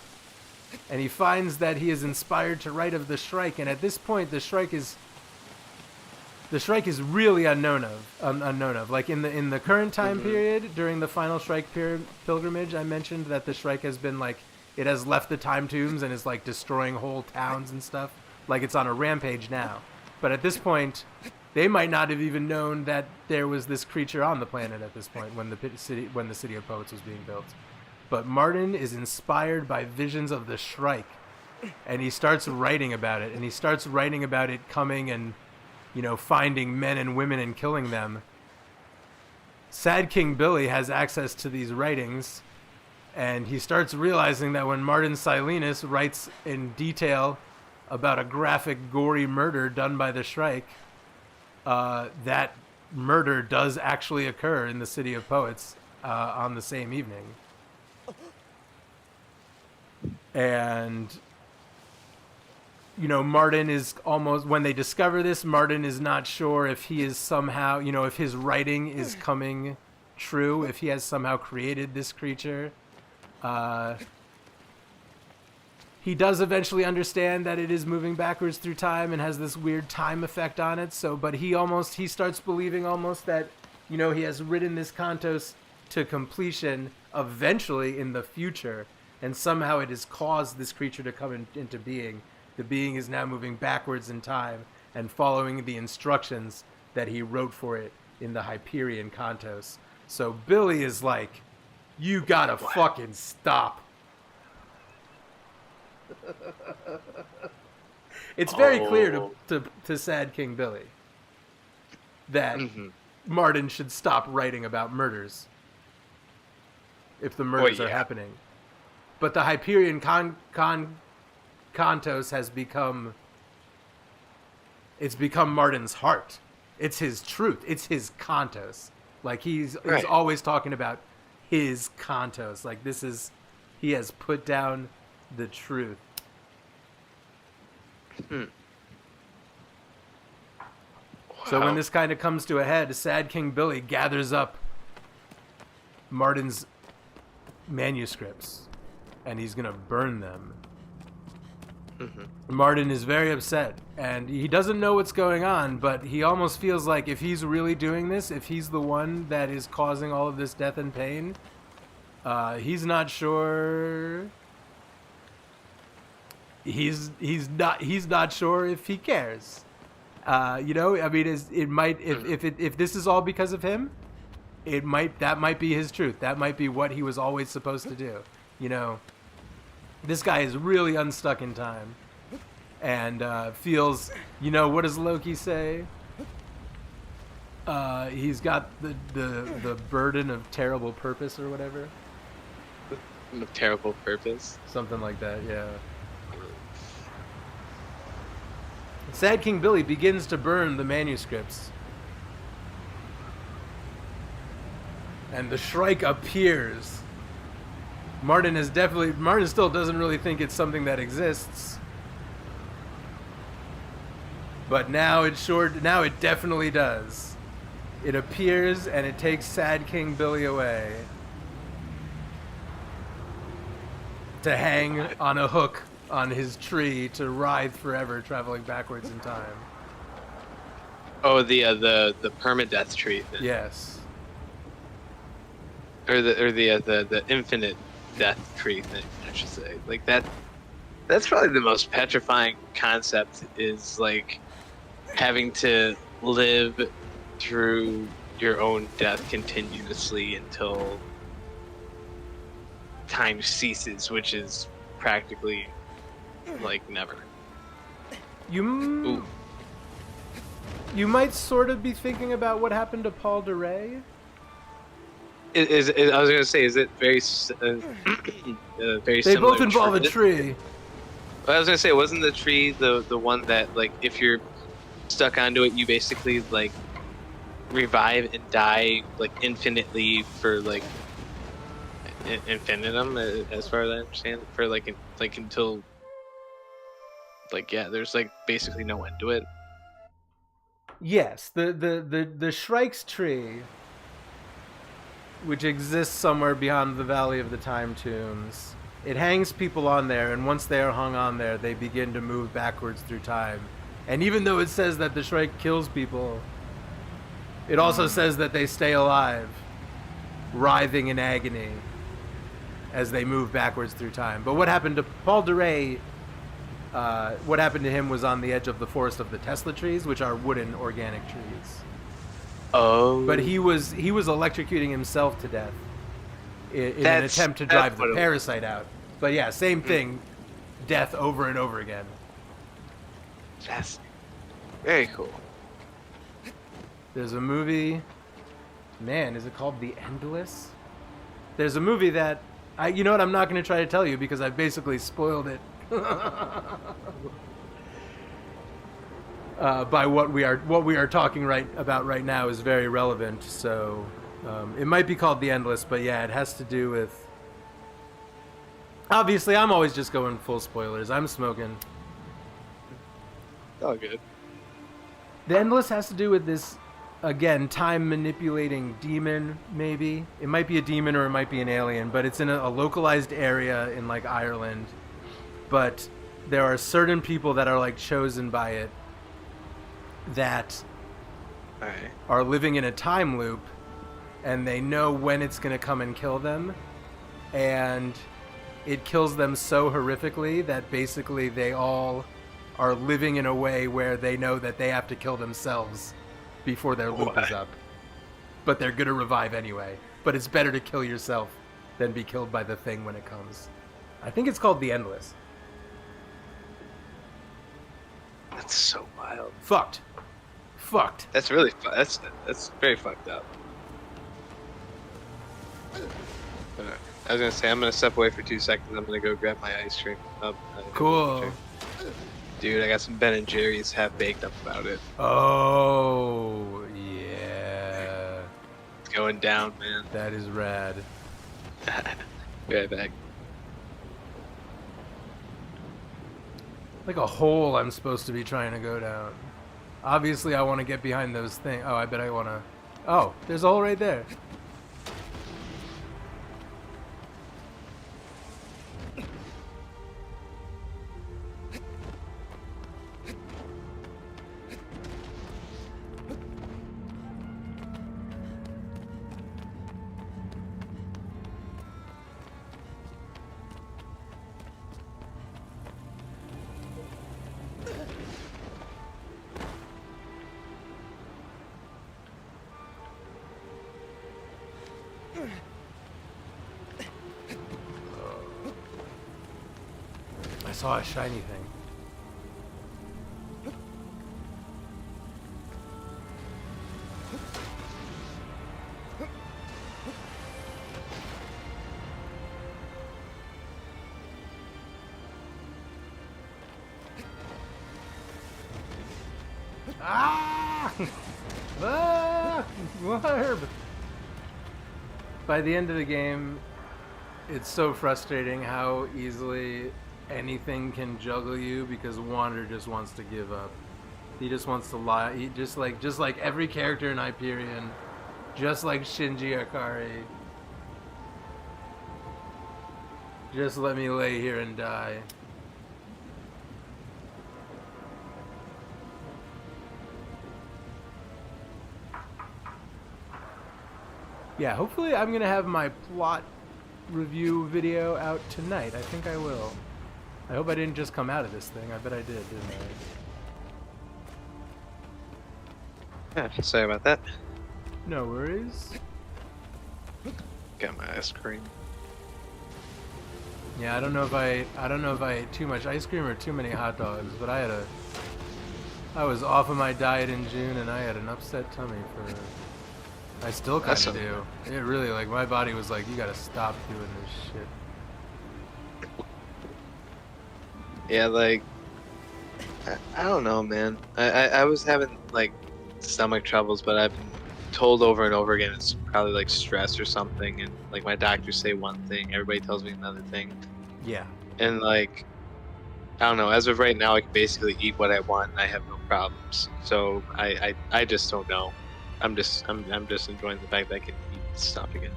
and he finds that he is inspired to write of the Shrike. And at this point, the Shrike is really unknown of. Like in the current time period, during the final Shrike pilgrimage, I mentioned that the Shrike has been it has left the time tombs and is destroying whole towns and stuff. Like it's on a rampage now. But at this point, they might not have even known that there was this creature on the planet at this point when the City of Poets was being built. But Martin is inspired by visions of the Shrike, and he starts writing about it. And he starts writing about it coming and, finding men and women and killing them. Sad King Billy has access to these writings, and he starts realizing that when Martin Silenus writes in detail about a graphic, gory murder done by the Shrike, that murder does actually occur in the City of Poets on the same evening. And, Martin is almost, when they discover this, Martin is not sure if he is somehow, if his writing is coming true, if he has somehow created this creature. He does eventually understand that it is moving backwards through time and has this weird time effect on it. But he starts believing almost that, he has written this cantos to completion eventually in the future, and somehow it has caused this creature to come into being. The being is now moving backwards in time and following the instructions that he wrote for it in the Hyperion cantos. So Billy is like, you gotta fucking stop. It's very clear to Sad King Billy that Martin should stop writing about murders if the murders are happening. But the Hyperion cantos has become Martin's heart. It's his truth. It's his cantos. Like he's always talking about his cantos. Like he has put down the truth.
Wow.
So when this kind of comes to a head, Sad King Billy gathers up Martin's manuscripts, and he's gonna burn them.
Hmm.
Martin is very upset, and he doesn't know what's going on, but he almost feels like if he's really doing this, if he's the one that is causing all of this death and pain, he's not sure. He's not sure if he cares. I mean, it might if this is all because of him, that might be his truth. That might be what he was always supposed to do. You know, this guy is really unstuck in time, and feels. What does Loki say? He's got the burden of terrible purpose or whatever.
Of terrible purpose.
Something like that. Yeah. Sad King Billy begins to burn the manuscripts. And the Shrike appears. Martin still doesn't really think it's something that exists. But now it definitely does. It appears and it takes Sad King Billy away. To hang on a hook on his tree to writhe forever, traveling backwards in time.
Oh, the permadeath tree thing.
Yes.
Or the infinite death tree thing, I should say. Like that's probably the most petrifying concept, is like having to live through your own death continuously until time ceases, which is practically like never.
You might sort of be thinking about what happened to Paul DeRay.
I was gonna say, is it very very
They
similar?
both involve a tree.
I was gonna say, wasn't the tree the one that, like, if you're stuck onto it, you basically like revive and die like infinitely for like infinitum, as far as I understand, for like until like, yeah, there's like basically no end to it.
Yes, the Shrike's tree, which exists somewhere beyond the Valley of the Time Tombs. It hangs people on there, and once they are hung on there, they begin to move backwards through time. And even though it says that the Shrike kills people, it also says that they stay alive, writhing in agony as they move backwards through time. But what happened to Paul DeRay, what happened to him was on the edge of the forest of the Tesla trees, which are wooden organic trees.
Oh.
But he was electrocuting himself to death in an attempt to drive the parasite out. But yeah, same thing, death over and over again.
That's very cool.
There's a movie, man, is it called The Endless? There's a movie that, you know what, I'm not going to try to tell you because I've basically spoiled it. By what we are talking about right now is very relevant. So it might be called The Endless, but yeah, it has to do with. Obviously, I'm always just going full spoilers. I'm smoking.
All good.
The Endless has to do with this, again, time manipulating demon. Maybe it might be a demon or it might be an alien, but it's in a localized area in like Ireland. But there are certain people that are like chosen by it that are living in a time loop, and they know when it's going to come and kill them, and it kills them so horrifically that basically they all are living in a way where they know that they have to kill themselves before their loop is up. But they're going to revive anyway. But it's better to kill yourself than be killed by the thing when it comes. I think it's called The Endless.
That's so wild.
Fucked.
That's really that's very fucked up. I was gonna say, I'm gonna step away for 2 seconds. I'm gonna go grab my ice cream.
Cool.
Dude, I got some Ben and Jerry's half baked up about it.
Oh yeah.
It's going down, man.
That is rad.
Be right back.
Like a hole I'm supposed to be trying to go down. Obviously, I want to get behind those things. Oh, I bet I want to. Oh, there's a hole right there. saw a shiny thing. Ah! Ah! Warb! By the end of the game, it's so frustrating how easily anything can juggle you because Wander just wants to give up. He just wants to lie. He just like every character in Hyperion, just like Shinji Ikari. Just let me lay here and die. Yeah, hopefully I'm gonna have my plot review video out tonight. I think I will. I hope I didn't just come out of this thing. I bet I did, didn't I?
Yeah, sorry about that.
No worries.
Got my ice cream.
Yeah, I don't know if I ate too much ice cream or too many hot dogs, but I was off of my diet in June and I had an upset tummy for. I still kind of do. It really, like, my body was like, you gotta stop doing this shit.
Yeah, like, I don't know, man. I was having, like, stomach troubles, but I've been told over and over again it's probably, like, stress or something, and, like, my doctors say one thing, everybody tells me another thing.
Yeah.
And, like, I don't know, as of right now, I can basically eat what I want, and I have no problems. So, I just don't know. I'm just enjoying the fact that I can eat stuff again.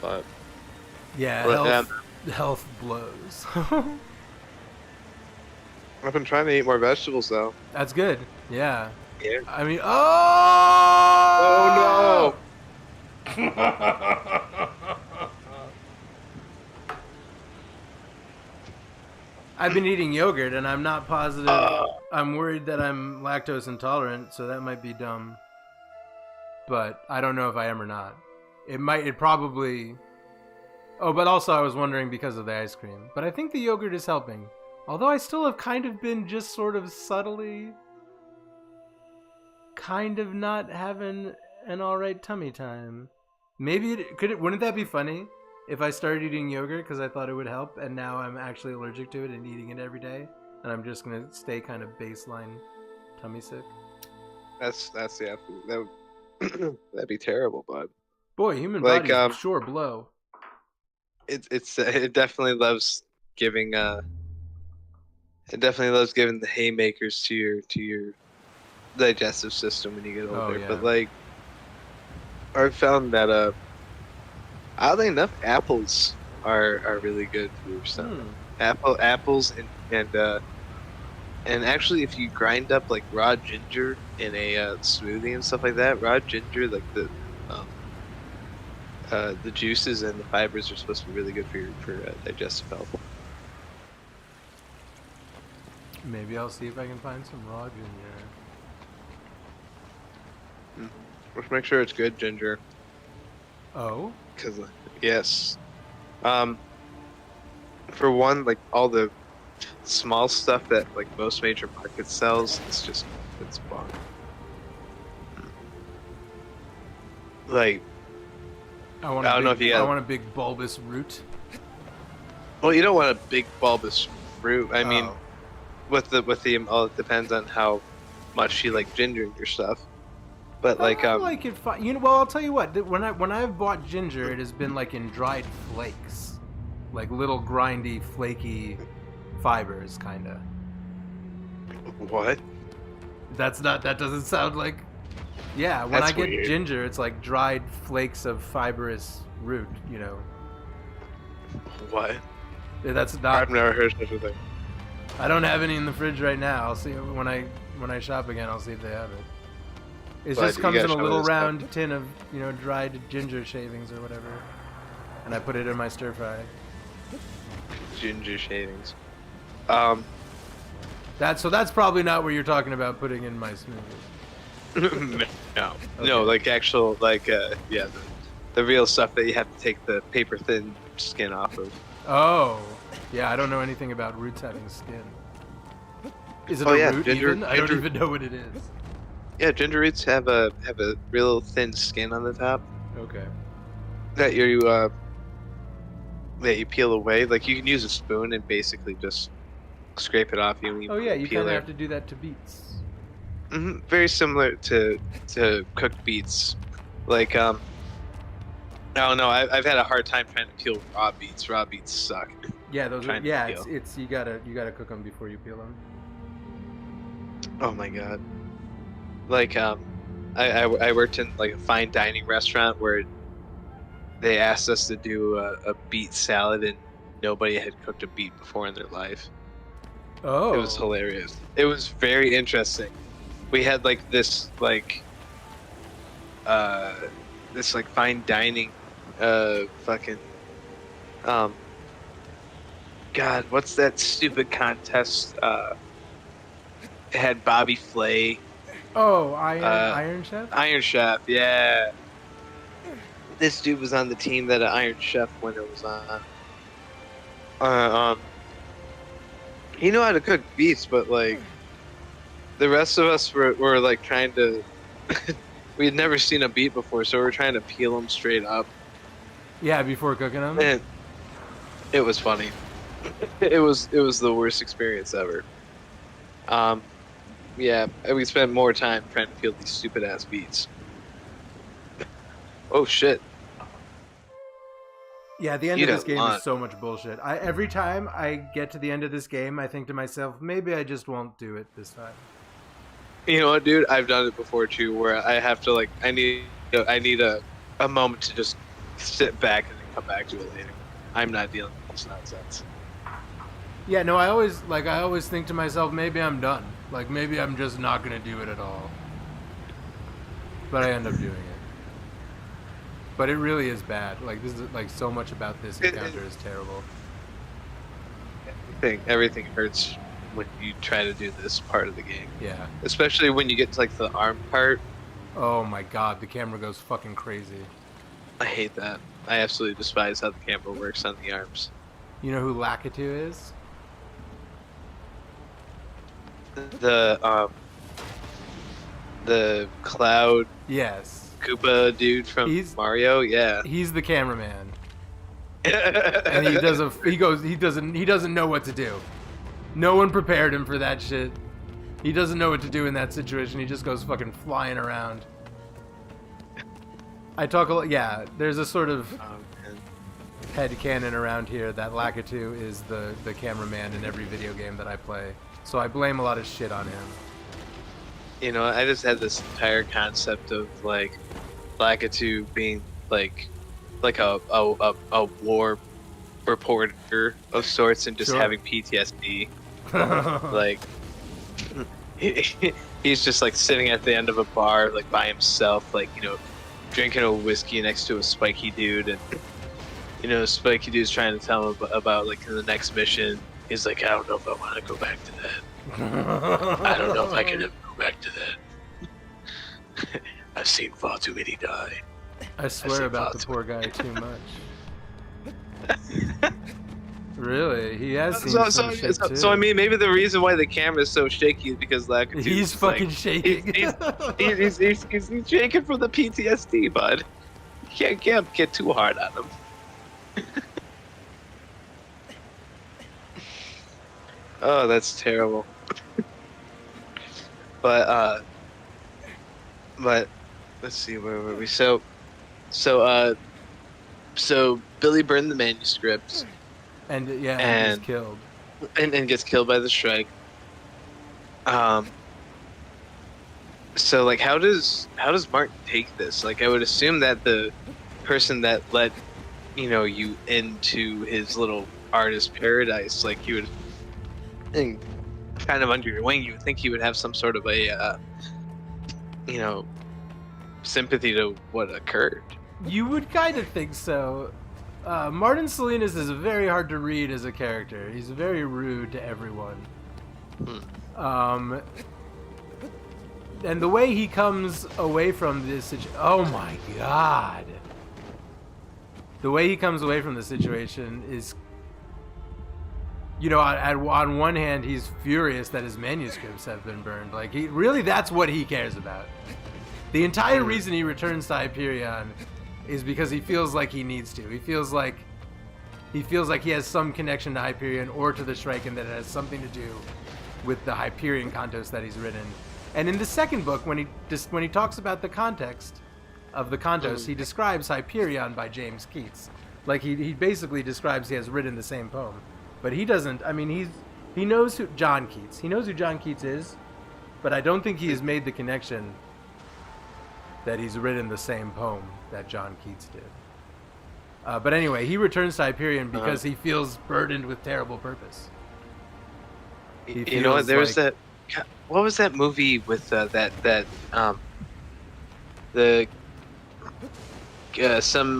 But
yeah, health blows.
I've been trying to eat more vegetables though.
That's good. Yeah.
Yeah.
I mean,
Oh
no! I've been eating yogurt, and I'm not positive. I'm worried that I'm lactose intolerant, so that might be dumb. But I don't know if I am or not. It probably... Oh, but also I was wondering because of the ice cream. But I think the yogurt is helping. Although I still have kind of been just sort of subtly... kind of not having an alright tummy time. Maybe wouldn't that be funny? If I started eating yogurt because I thought it would help, and now I'm actually allergic to it and eating it every day, and I'm just gonna stay kind of baseline tummy sick.
That's yeah. That'd be terrible, bud.
Boy, human bodies sure blow.
It definitely loves giving the haymakers to your digestive system when you get older.
Oh, yeah.
But like, I've found that oddly enough, apples are really good for your stomach. Apples and actually, if you grind up like raw ginger in a smoothie and stuff like that, raw ginger, like the juices and the fibers are supposed to be really good for digestive health.
Maybe I'll see if I can find some raw ginger.
Let's make sure it's good ginger.
Oh?
Because yes, for one, like all the small stuff that like most major markets sells, it's bunk. Like, I don't know if you.
I want a big bulbous root.
Well, you don't want a big bulbous root. I mean, with the it depends on how much you like ginger in your stuff. But like,
I like it. You know, well, I'll tell you what. When I've bought ginger, it has been like in dried flakes, like little grindy, flaky fibers, kind of.
What?
That doesn't sound like. Yeah, when I get weird. Ginger, it's like dried flakes of fibrous root. You know.
What?
That's not.
I've never heard such a thing.
I don't have any in the fridge right now. I'll see when I shop again. I'll see if they have it. It just comes in a little round tin of, you know, dried ginger shavings or whatever, and I put it in my stir fry.
Ginger shavings.
That's probably not what you're talking about putting in my smoothie.
No,
okay.
No, like actual, like yeah, the real stuff that you have to take the paper thin skin off of.
Oh, yeah. I don't know anything about roots having skin. Is it
Oh
a
yeah,
root even? I don't even know what it is.
Yeah, ginger roots have a real thin skin on the top
Okay.
that you peel away. Like you can use a spoon and basically just scrape it off you when you
Oh
put
yeah,
a
you kind of
peeler.
have to do that to beets.
Very similar to cooked beets. Like I don't know. I've had a hard time trying to peel raw beets. Raw beets suck.
Yeah, those are.
Trying to
Yeah,
peel.
it's you gotta cook them before you peel them.
Oh my God. Like I worked in like a fine dining restaurant where they asked us to do a beet salad and nobody had cooked a beet before in their life. It was
Oh.
hilarious. It was very interesting. We had like uh this like fine dining fucking um God, what's that stupid contest? It had Bobby Flay,
Oh,
uh
Iron Chef.
Iron Chef, yeah. This dude was on the team that Iron Chef when it was on. Uh, um he knew how to cook beets, but like the rest of us were like trying to we had never seen a beet before, so we were trying to peel them straight up.
Yeah, before cooking them.
And it was funny. It was the worst experience ever. Um, yeah, and we spent more time trying to peel these stupid ass beets. Oh shit!
Yeah, the end
You
of this
had
game is
lunch.
so much bullshit. Every time I get to the end of this game, I think to myself, maybe I just won't do it this time.
You know what, dude? I've done it before too, where I have to like I need a moment to just sit back and then come back to it later. I'm not dealing with this nonsense.
Yeah, no, I always think to myself, maybe I'm done. Like maybe I'm just not gonna do it at all. But I end up doing it. But it really is bad. Like this is like so much about this encounter is terrible.
Everything hurts when you try to do this part of the game,
Yeah.
especially when you get to like the arm part.
Oh my god, the camera goes fucking crazy.
I hate that. I absolutely despise how the camera works on the arms.
You know who Lakitu is?
The the cloud
Yes.
Koopa dude from
He's-
Mario, yeah.
He's the cameraman. And he doesn't know what to do. No one prepared him for that shit. He doesn't know what to do in that situation. He just goes fucking flying around. I talk a lot. Yeah, there's a sort of
Oh, man.
headcanon around here that Lakitu is the cameraman in every video game that I play. So I blame a lot of shit on him.
You know, I just had this entire concept of like Lakitu being like a war reporter of sorts and just
Sure.
having PTSD. Like he's just like sitting at the end of a bar like by himself, like, you know, drinking a whiskey next to a spiky dude, and you know, spiky dude's trying to tell him about like the next mission. He's like, I don't know if I want to go back to that. I don't know if I can ever go back to that. I've seen far too many die.
I swear about the poor guy too much. Really, he has seen some shit too.
So I mean, maybe the reason why the camera is so shaky is because Lakitu
He's fucking shaking.
He's shaking from the PTSD, bud. You can't get too hard on him. Oh, that's terrible. But let's see, where were we? So Billy burned the manuscript
and yeah,
and
he's killed.
and gets killed by the strike. So like, how does Martin take this? Like, I would assume that the person that let, you know, you into his little artist paradise, like, you would think, kind of under your wing, you would think he would have some sort of a you know, sympathy to what occurred.
You would kind of think so. Martin Salinas is very hard to read as a character. He's very rude to everyone. And the way he comes away from this, oh my god. the way he comes away from the situation is, on one hand, he's furious that his manuscripts have been burned. Like, he really, that's what he cares about. The entire reason he returns to Hyperion is because he feels like he needs to. He feels like he has some connection to Hyperion or to the Shriken that has something to do with the Hyperion Kantos that he's written. And in the second book, when he talks about the context of the Kantos, he describes Hyperion by James Keats. Like, he basically describes he has written the same poem. But he doesn't. I mean, he knows who John Keats. He knows who John Keats is, but I don't think he has made the connection that he's written the same poem that John Keats did. But anyway, he returns to Hyperion because he feels burdened with terrible purpose.
You know what? There was that. What was that movie with some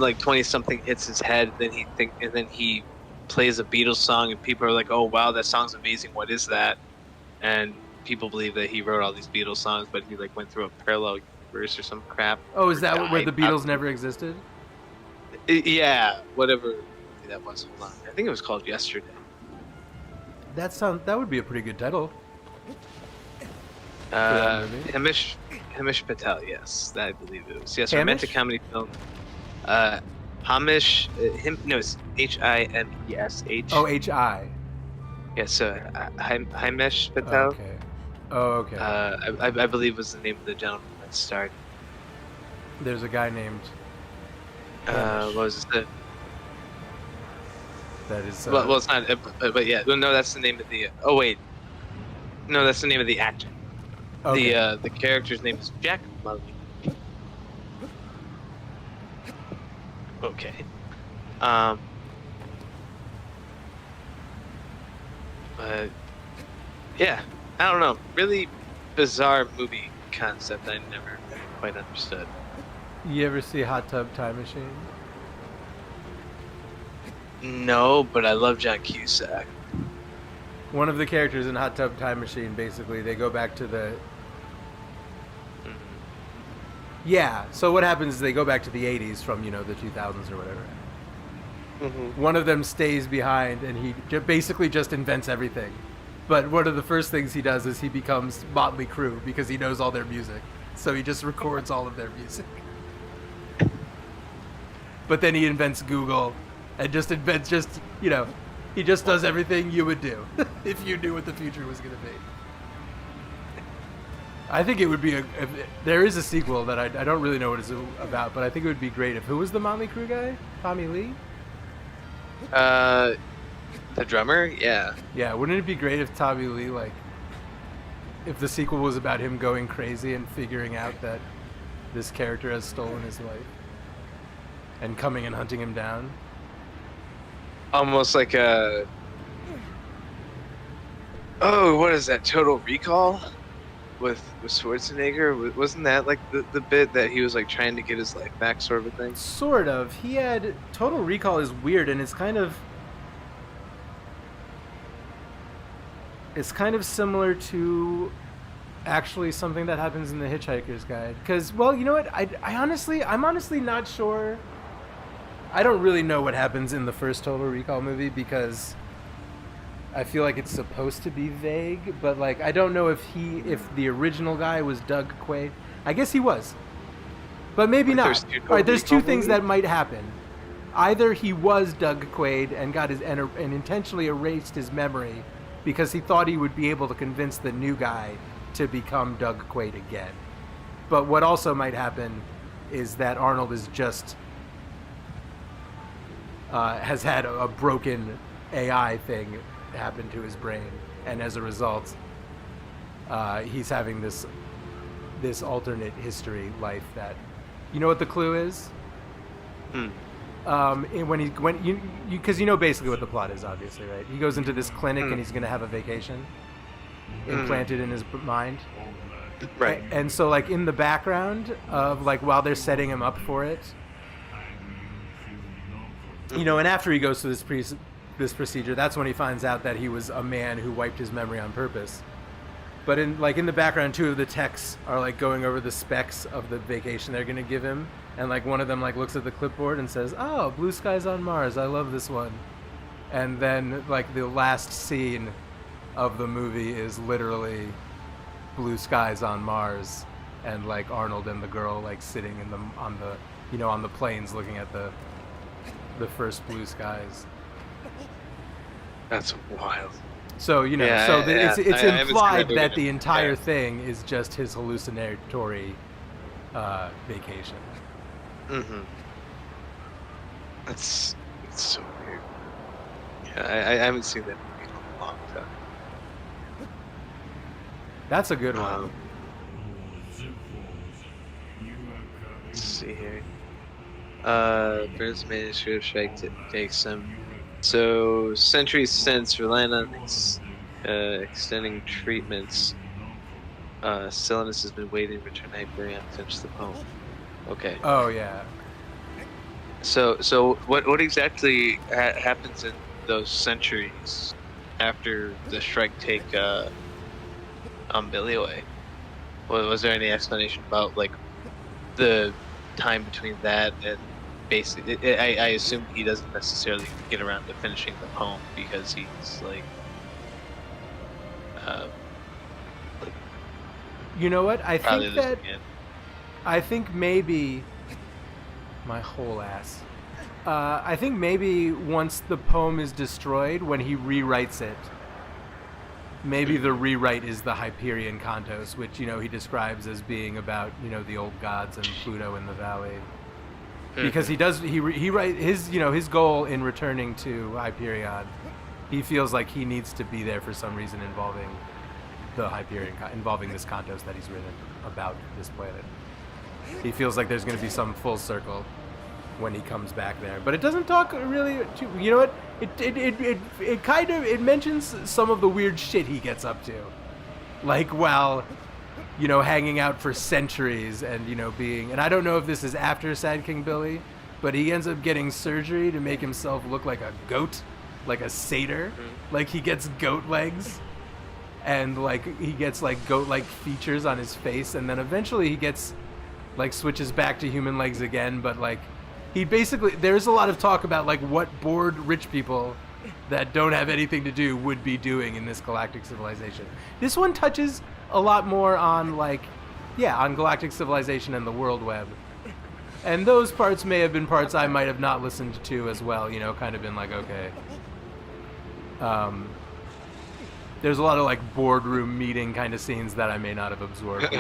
like 20-something hits his head, and then he plays a Beatles song, and people are like, "Oh wow, that song's amazing. What is that?" And people believe that he wrote all these Beatles songs, but he like went through a parallel universe or some crap.
Oh, is that where the Beatles never existed?
Yeah, whatever that was. Hold on, I think it was called Yesterday.
That would be a pretty good title.
Hamish Patel, yes, I believe it was. Yes, romantic comedy film. Hamish, it's Himesh.
Oh, Hi.
Yeah, so Himesh Patel.
Okay. Oh, okay.
I believe was the name of the gentleman that starred.
There's a guy named.
What was it?
That is.
Well, it's not. But yeah, no, that's the name of the. Oh wait, no, that's the name of the actor. Okay. The character's name is Jack Mully. Okay. But yeah, I don't know. Really bizarre movie concept I never quite understood.
You ever see Hot Tub Time Machine?
No, but I love John Cusack.
One of the characters in Hot Tub Time Machine, basically, they go back to the... Yeah, so what happens is they go back to the 80s from, the 2000s or whatever. Mm-hmm. One of them stays behind, and he basically just invents everything. But one of the first things he does is he becomes Motley Crue, because he knows all their music. So he just records all of their music. But then he invents Google, and he just does everything you would do if you knew what the future was going to be. I think it would be there is a sequel that I don't really know what it's about, but I think it would be great if... Who was the Motley Crue guy? Tommy Lee?
The drummer? Yeah.
Yeah, wouldn't it be great if Tommy Lee, if the sequel was about him going crazy and figuring out that this character has stolen his life and coming and hunting him down?
Almost like a... Oh, what is that? Total Recall? With Schwarzenegger? Wasn't that like the bit that he was like trying to get his life back, sort of a thing?
Sort of. He had... Total Recall is weird, and it's kind of similar to actually something that happens in The Hitchhiker's Guide. Because, well, you know what? I'm honestly not sure. I don't really know what happens in the first Total Recall movie because I feel like it's supposed to be vague, but I don't know if the original guy was Doug Quaid. I guess he was, but maybe not. All right, there's two things that might happen. Either he was Doug Quaid and and intentionally erased his memory because he thought he would be able to convince the new guy to become Doug Quaid again. But what also might happen is that Arnold is just has had a broken AI thing happen to his brain, and as a result he's having this alternate history life that, you know what the clue is? Because you know basically what the plot is, obviously, right? He goes into this clinic and he's going to have a vacation implanted in his mind,
right?
And so in the background of while they're setting him up for it, and after he goes through this procedure, that's when he finds out that he was a man who wiped his memory on purpose. But in the background, two of the techs are like going over the specs of the vacation they're gonna give him, and like one of them like looks at the clipboard and says, "Oh, blue skies on Mars. I love this one." And then like the last scene of the movie is literally blue skies on Mars, and like Arnold and the girl like sitting on the plains looking at the first blue skies.
That's wild.
So it's implied that the entire thing is just his hallucinatory vacation.
Mm-hmm. It's so weird. Yeah, I haven't seen that movie in a long time.
That's a good one.
Let's see here. Burns manuscript strike takes some. So, centuries since, relying on extending treatments, Silenus has been waiting to return to Hyperion to finish the poem. Okay.
Oh, yeah.
So what exactly happens in those centuries after the strike take Billy away? Was there any explanation about, like, the time between that and... Basically, I assume he doesn't necessarily get around to finishing the poem because he's like,
you know what? I think maybe my whole ass. I think maybe once the poem is destroyed, when he rewrites it, maybe the rewrite is the Hyperion Cantos, which he describes as being about the old gods and Pluto in the valley. Because he write his goal in returning to Hyperion, he feels like he needs to be there for some reason involving the Hyperion, involving this Cantos that he's written about this planet. He feels like there's going to be some full circle when he comes back there, but it doesn't talk really. You know what? It mentions some of the weird shit he gets up to, like while hanging out for centuries and, being... And I don't know if this is after Sad King Billy, but he ends up getting surgery to make himself look like a goat, like a satyr. Mm-hmm. Like, he gets goat legs, and, like, he gets, like, goat-like features on his face, and then eventually he gets, like, switches back to human legs again, but, like, he basically... There's a lot of talk about, like, what bored rich people that don't have anything to do would be doing in this galactic civilization. This one touches a lot more on on galactic civilization and the world web, and those parts may have been parts I might have not listened to as well. Kind of been like, okay. There's a lot of like boardroom meeting kind of scenes that I may not have absorbed.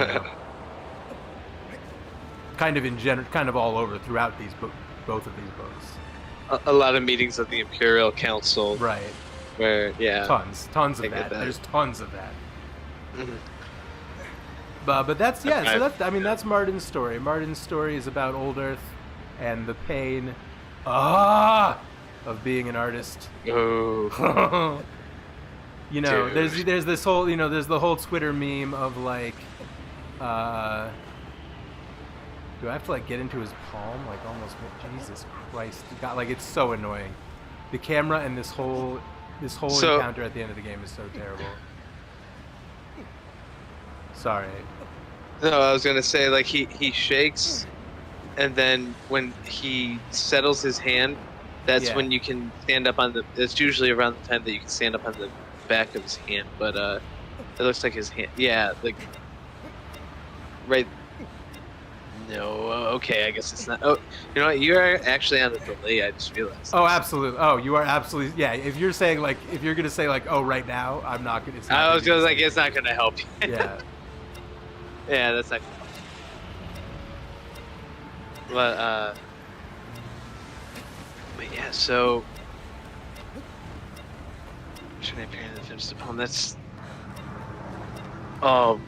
Kind of in general, kind of all over throughout both of these books.
A lot of meetings of the Imperial Council,
right?
Where
tons of that. There's tons of that.
Mm-hmm.
But that's So that's Martin's story. Martin's story is about Old Earth and the pain of being an artist.
Oh.
There's this whole there's the whole Twitter meme of like, do I have to like get into his palm? Like almost, Jesus Christ! It's so annoying. The camera and this whole encounter at the end of the game is so terrible. Sorry.
No, I was gonna say, like, he shakes, and then when he settles his hand, that's when you can stand up on the... It's usually around the time that you can stand up on the back of his hand, but it looks like his hand... Yeah, like... Right... No, okay, I guess it's not... Oh, you know what? You are actually on a delay, I just realized.
Oh, absolutely. Oh, you are absolutely... Yeah, if you're saying, like... If you're gonna say, like, oh, right now, I'm not gonna...
I was gonna like, it's not gonna help you.
Yeah.
Yeah, that's not... But yeah, so... Should I appear in the finish the poem? That's... Oh,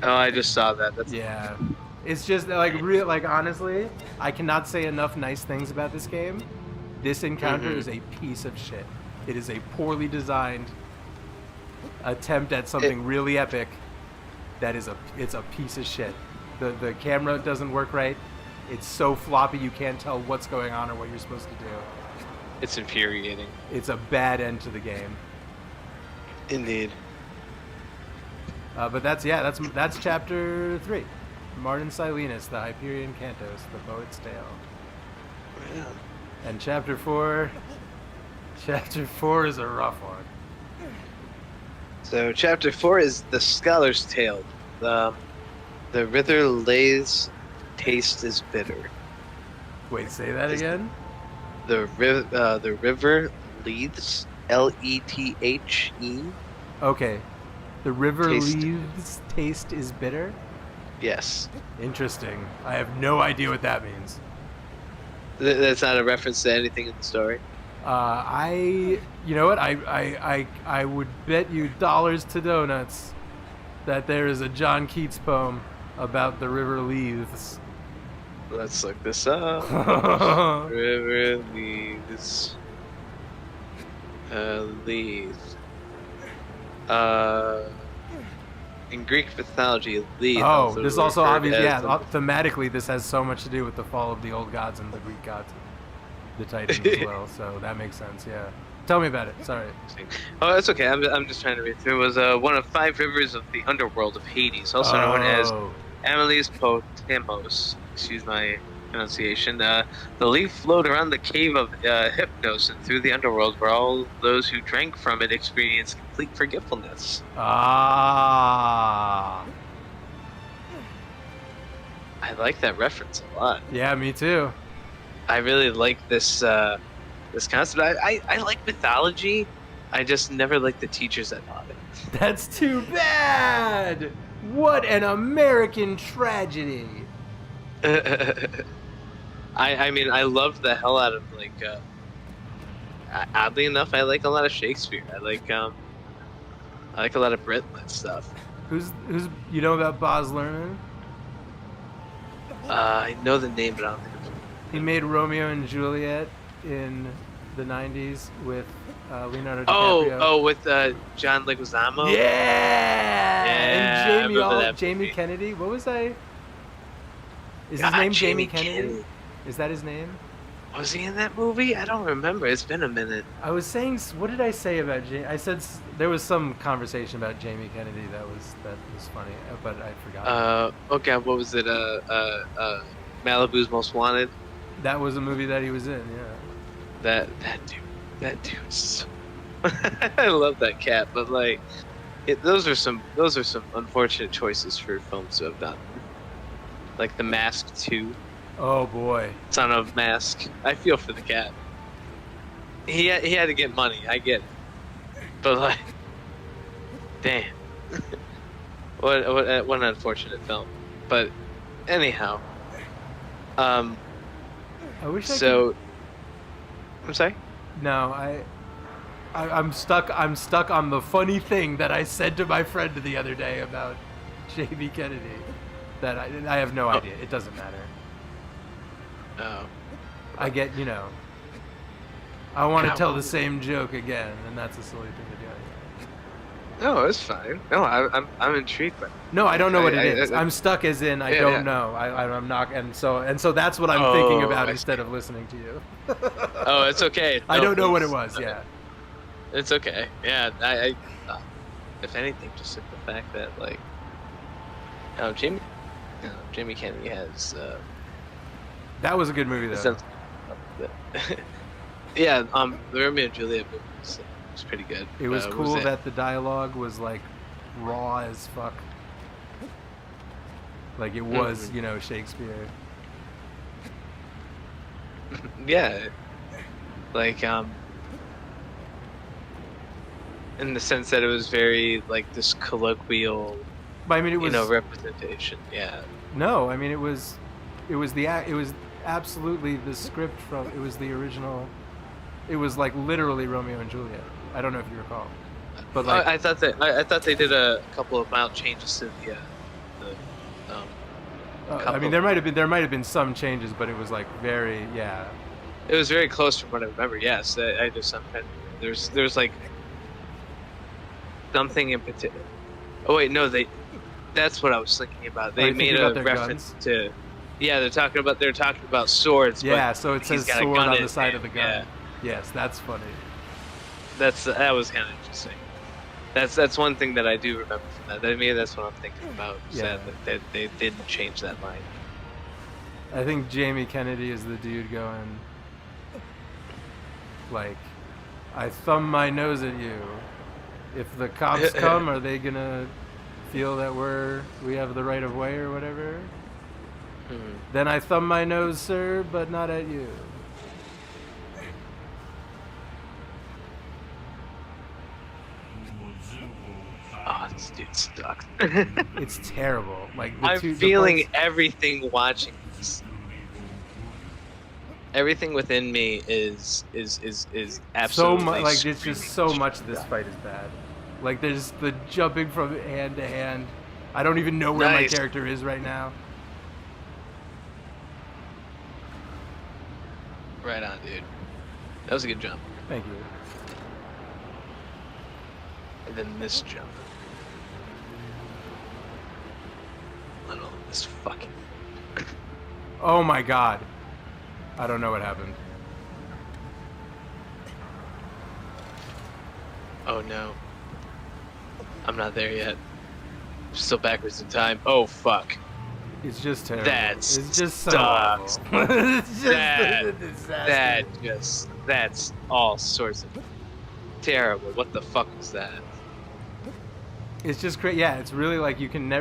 I just saw that. That's...
Yeah. It's just, like, real... Like, honestly, I cannot say enough nice things about this game. This encounter is a piece of shit. It is a poorly designed attempt at something really epic. It's a piece of shit. The camera doesn't work right. It's so floppy you can't tell what's going on or what you're supposed to do.
It's infuriating.
It's a bad end to the game.
Indeed.
But that's chapter 3. Martin Silenus, the Hyperion Cantos, the Poet's Tale.
Yeah.
And chapter 4 is a rough one.
So chapter 4 is the Scholar's Tale. The river lays taste is bitter.
Wait, say that again?
The river leads Lethe.
Okay. The river
Taste.
leaves taste is bitter?
Yes.
Interesting. I have no idea what that means.
That's not a reference to anything in the story.
You know what? I would bet you dollars to donuts that there is a John Keats poem about the river Leaves.
Let's look this up. River leaves. Leaves. In Greek mythology, Lethe.
Oh, this is also obvious. Yeah,
the-
thematically, this has so much to do with the fall of the old gods and the Greek gods, the Titans as well. So that makes sense. Yeah. Tell me about it. Sorry.
Oh, that's okay. I'm just trying to read through. It was one of 5 rivers of the underworld of Hades, also known as Ameles Potamos. Excuse my pronunciation. The leaf flowed around the cave of Hypnos and through the underworld, where all those who drank from it experienced complete forgetfulness.
Ah.
I like that reference a lot.
Yeah, me too.
I really like this this concept. I like mythology. I just never liked the teachers that taught it.
That's too bad. What an American tragedy.
I mean, I loved the hell out of like. Oddly enough, I like a lot of Shakespeare. I like a lot of Brit-lit stuff.
Who's you know about Baz Luhrmann?
I know the name, but I don't think it's.
He made Romeo and Juliet in the 90s with Leonardo DiCaprio.
Oh, with John Leguizamo.
Yeah.
Yeah,
And Jamie Kennedy. What was I? Is his name Jamie Kennedy? Is that his name?
Was he in that movie? I don't remember. It's been a minute.
I was saying, what did I say about Jamie? I said there was some conversation about Jamie Kennedy that was funny, but I forgot.
Okay, what was it? Malibu's Most Wanted.
That was a movie that he was in. Yeah.
That dude. So... I love that cat, but like, those are some unfortunate choices for films to have done. Like The Mask 2.
Oh boy.
Son of Mask. I feel for the cat. He had to get money. I get it. But like, damn. what an unfortunate film. But anyhow.
I wish
I'm sorry?
No, I'm stuck on the funny thing that I said to my friend the other day about Jamie Kennedy. That I have no idea. It doesn't matter.
Oh.
I get, I want to tell the same joke again, and that's a silly thing to do.
No, it's fine. No, I'm intrigued by it.
No, I don't know what it is. I'm stuck as in I don't know. I'm not, and so that's what I'm thinking about instead of listening to you.
Oh, it's okay.
I don't know what it was. Yeah.
It's okay. Yeah, I if anything, just the fact that like, Jamie Kennedy has.
That was a good movie though.
Yeah, the Romeo and Juliet movie was pretty good.
It was cool that the dialogue was like raw as fuck. Like it was, Shakespeare.
Yeah, like in the sense that it was very like this colloquial.
But I mean, it was
representation. Yeah.
No, I mean it was absolutely the script from. It was the original. It was like literally Romeo and Juliet. I don't know if you recall, but like
I thought they did a couple of mild changes to the
I mean, there might have been some changes, but it was like very
It was very close from what I remember. Yes, I just there's like something in particular. Oh wait, no, that's what I was thinking about. They made a reference to. Yeah, they're talking about swords.
Yeah,
but
so it says sword on the side of the gun. Yeah. Yes, that's funny.
That was kind of interesting. That's one thing that I do remember from that. Maybe that's what I'm thinking about.
Yeah.
Sad that they didn't change that line.
I think Jamie Kennedy is the dude going, like, I thumb my nose at you. If the cops come, are they gonna feel that we have the right of way or whatever? Then I thumb my nose, sir, but not at you.
Oh, this dude sucks.
It's terrible. Like
I'm feeling everything watching this. Everything within me is absolutely
so much. Like it's just so
screaming.
much. This fight is bad. Like there's the jumping from hand to hand. I don't even know where my character is right now.
Right on, dude. That was a good jump.
Thank you.
And then this jump. Little this fucking.
Oh my god. I don't know what happened.
Oh no. I'm not there yet. I'm still backwards in time. Oh fuck.
It's just terrible.
It's just
so awful. It's just a disaster.
That's all sorts of terrible. What the fuck was that?
It's just great. Yeah, it's really like you can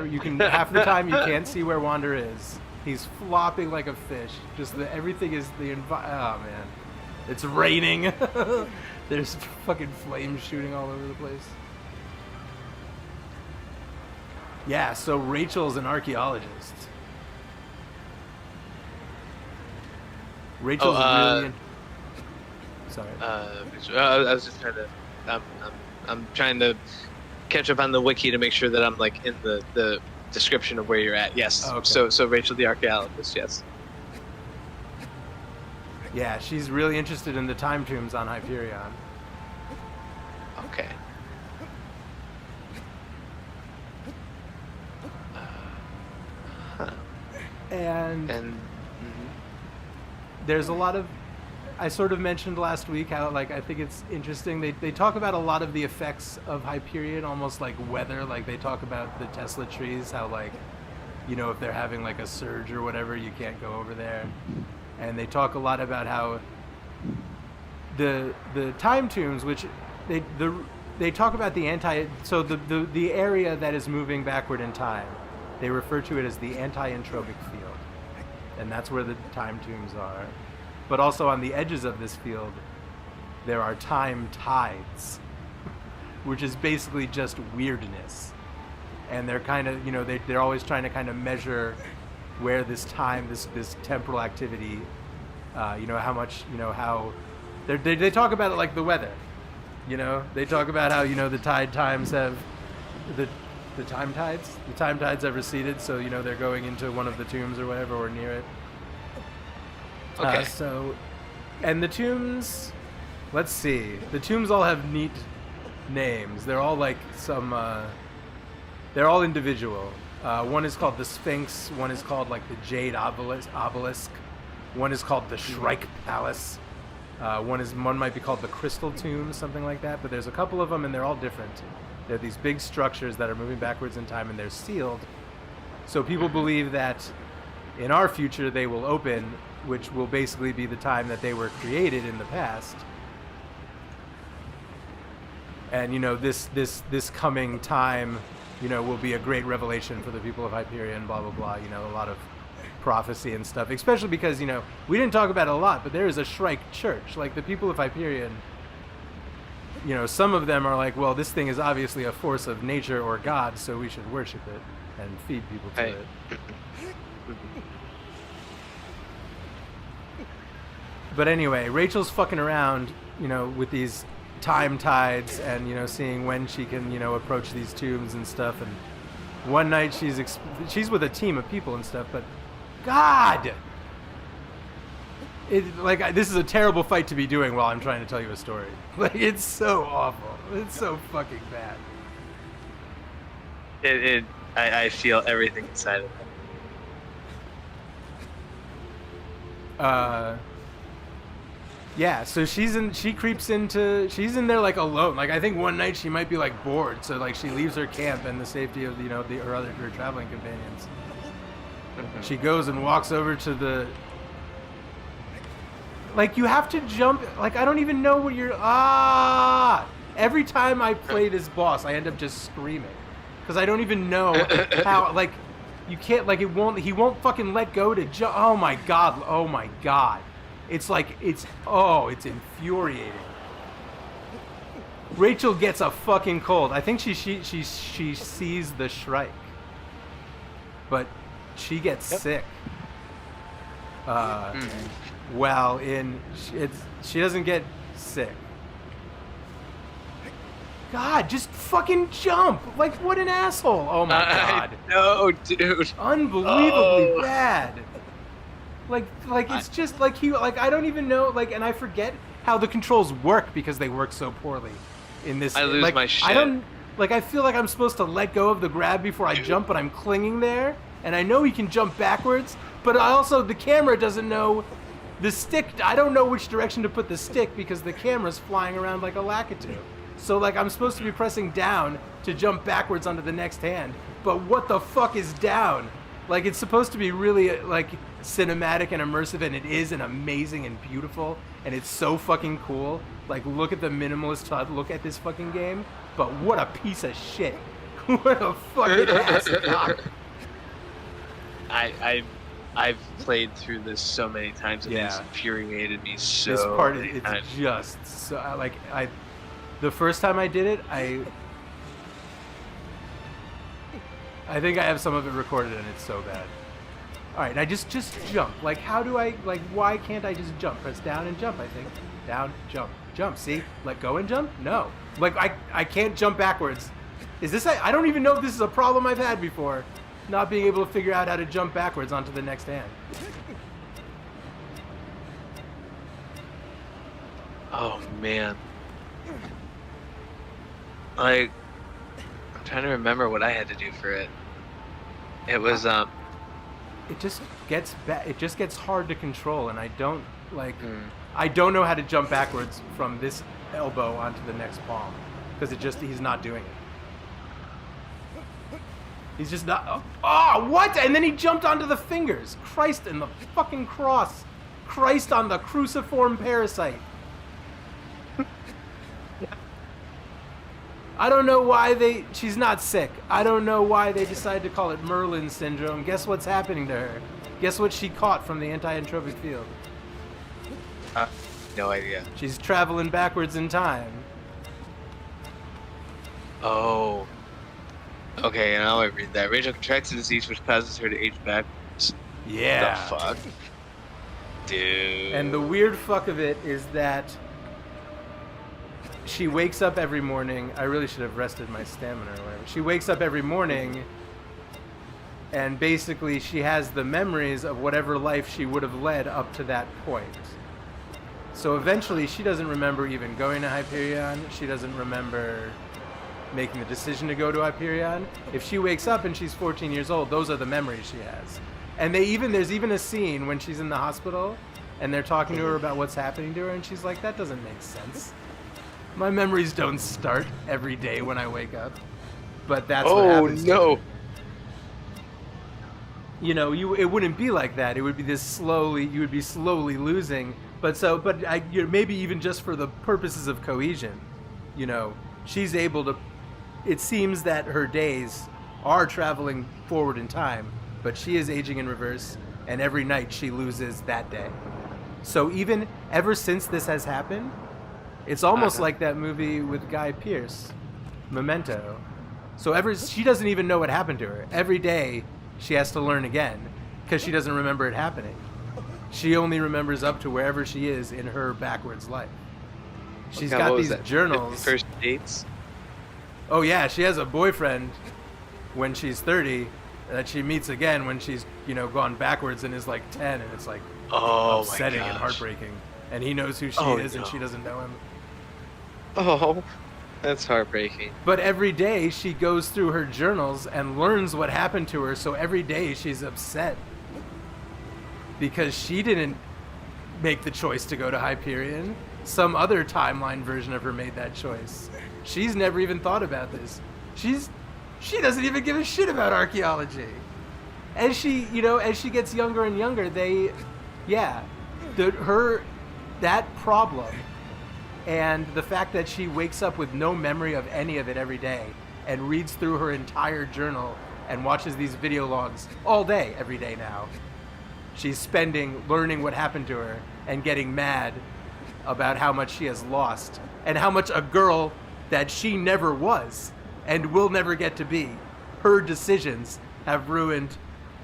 half the time you can't see where Wander is. He's flopping like a fish. Just everything is oh man. It's raining. There's fucking flames shooting all over the place. Yeah, so Rachel's an archaeologist. Rachel's really. Sorry.
I was just trying to. I'm trying to catch up on the wiki to make sure that I'm like in the description of where you're at. Yes. Okay. So Rachel the archaeologist. Yes.
Yeah, she's really interested in the time tombs on Hyperion.
Okay.
And there's a lot of, I sort of mentioned last week how like I think it's interesting. They talk about a lot of the effects of Hyperion, almost like weather. Like they talk about the Tesla trees, how like, you know, if they're having like a surge or whatever, you can't go over there. And they talk a lot about how the time tombs, which they talk about the the area that is moving backward in time. They refer to it as the anti-entropic field, and that's where the time tombs are. But also on the edges of this field, there are time tides, which is basically just weirdness. And they're kind of, you know, they're always trying to kind of measure where this time, this temporal activity, you know, how much, you know, how they talk about it like the weather. You know, they talk about how, you know, the times have the time tides have receded, so you know they're going into one of the tombs or whatever, or near it.
Okay.
And the tombs, let's see, the tombs all have neat names. They're all like they're all individual. One is called the Sphinx. One is called like the Jade Obelisk. One is called the Shrike Palace. One might be called the Crystal Tomb, something like that. But there's a couple of them, and they're all different. They're these big structures that are moving backwards in time, and they're sealed. So people believe that in our future they will open, which will basically be the time that they were created in the past. And you know, this coming time, you know, will be a great revelation for the people of Hyperion. Blah blah blah. You know, a lot of prophecy and stuff. Especially because, you know, we didn't talk about it a lot, but there is a Shrike church. Like the people of Hyperion, you know, some of them are like, well, this thing is obviously a force of nature or God, so we should worship it and feed people to it. But anyway, Rachel's fucking around, you know, with these time tides and, you know, seeing when she can, you know, approach these tombs and stuff. And one night she's with a team of people and stuff, but God! This is a terrible fight to be doing while I'm trying to tell you a story. Like, it's so awful. It's so fucking bad.
I feel everything inside of it.
Yeah, so she creeps into, she's in there like alone. Like I think one night she might be like bored, so like she leaves her camp and the safety of her traveling companions. She goes and walks over to the, like you have to jump, like I don't even know what you're, every time I play this boss I end up just screaming because I don't even know how, like you can't, like he won't fucking let go to jump. Oh my god. It's like, it's infuriating. Rachel gets a fucking cold. I think she sees the Shrike, but she gets sick. Well, she doesn't get sick. God, just fucking jump! Like what an asshole! Oh my god!
No, dude.
Unbelievably bad. Like it's just like I don't even know, like, and I forget how the controls work because they work so poorly in this.
I lose my shit.
I feel like I'm supposed to let go of the grab before I jump, but I'm clinging there, and I know he can jump backwards, but the camera doesn't know the stick. I don't know which direction to put the stick because the camera's flying around like a lakitu. So like I'm supposed to be pressing down to jump backwards onto the next hand, but what the fuck is down? Like it's supposed to be really like cinematic and immersive, and it is, and amazing and beautiful, and it's so fucking cool. Like look at the minimalist HUD, look at this fucking game, but what a piece of shit. What a fucking ass cock.
I've played through this so many times, and it's infuriated me so.
This part, it's just so, like the first time I did it, I think I have some of it recorded, and it's so bad. All right, I just jump. Like, how do I, like, why can't I just jump? Press down and jump, I think. Down, jump. See? Let go and jump? No. Like, I can't jump backwards. Is this, I don't even know if this is a problem I've had before. Not being able to figure out how to jump backwards onto the next hand.
Oh, man. Like, I'm trying to remember what I had to do for it. It was,
It just gets hard to control, and I don't, like, I don't know how to jump backwards from this elbow onto the next palm, because he's not doing it. He's just not, what? And then he jumped onto the fingers. Christ in the fucking cross. Christ on the cruciform parasite. I don't know why she's not sick. I don't know why they decided to call it Merlin syndrome. Guess what's happening to her? Guess what she caught from the anti-entropic field?
No idea.
She's traveling backwards in time.
Oh. Okay, now I read that. Rachel contracts a disease which causes her to age backwards.
Yeah.
The fuck? Dude.
And the weird fuck of it is that she wakes up every morning. I really should have rested my stamina or whatever. She wakes up every morning, and basically she has the memories of whatever life she would have led up to that point. So eventually she doesn't remember even going to Hyperion. She doesn't remember making the decision to go to Hyperion. If she wakes up and she's 14 years old, those are the memories she has. And there's even a scene when she's in the hospital and they're talking to her about what's happening to her, and she's like, that doesn't make sense. My memories don't start every day when I wake up. But that's what happens.
Oh, no.
You know, it wouldn't be like that. It would be you would be slowly losing. But maybe even just for the purposes of cohesion, you know, she's able to, it seems that her days are traveling forward in time, but she is aging in reverse, and every night she loses that day. So even ever since this has happened, it's almost like that movie with Guy Pearce, Memento. So she doesn't even know what happened to her. Every day she has to learn again because she doesn't remember it happening. She only remembers up to wherever she is in her backwards life. She's got these journals.
First dates?
Oh yeah, she has a boyfriend when she's 30 that she meets again when she's, you know, gone backwards and is like 10, and it's like upsetting and heartbreaking. And he knows who she is and she doesn't know him.
Oh, that's heartbreaking.
But every day she goes through her journals and learns what happened to her, so every day she's upset because she didn't make the choice to go to Hyperion. Some other timeline version of her made that choice. She's never even thought about this. She doesn't even give a shit about archaeology. As she gets younger and younger, that problem and the fact that she wakes up with no memory of any of it every day and reads through her entire journal and watches these video logs all day, every day now. She's spending learning what happened to her and getting mad about how much she has lost and how much a girl that she never was and will never get to be, her decisions have ruined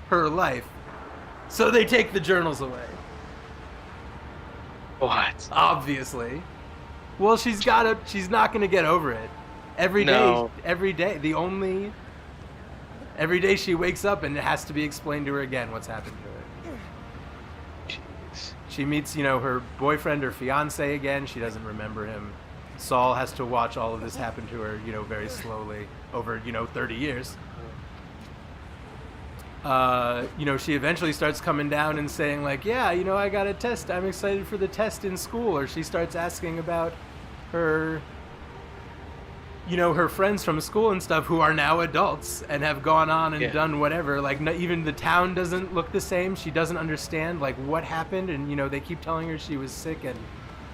her life. So they take the journals away.
What?
Obviously. Well, she's not going to get over it. Every day she wakes up and it has to be explained to her again what's happened to her.
Jeez.
She meets, her boyfriend or fiance again. She doesn't remember him. Saul has to watch all of this happen to her, very slowly over, 30 years. She eventually starts coming down and saying like, yeah, I got a test. I'm excited for the test in school. Or she starts asking about her, her friends from school and stuff who are now adults and have gone on and done whatever. Like, even the town doesn't look the same. She doesn't understand like what happened. And, they keep telling her she was sick and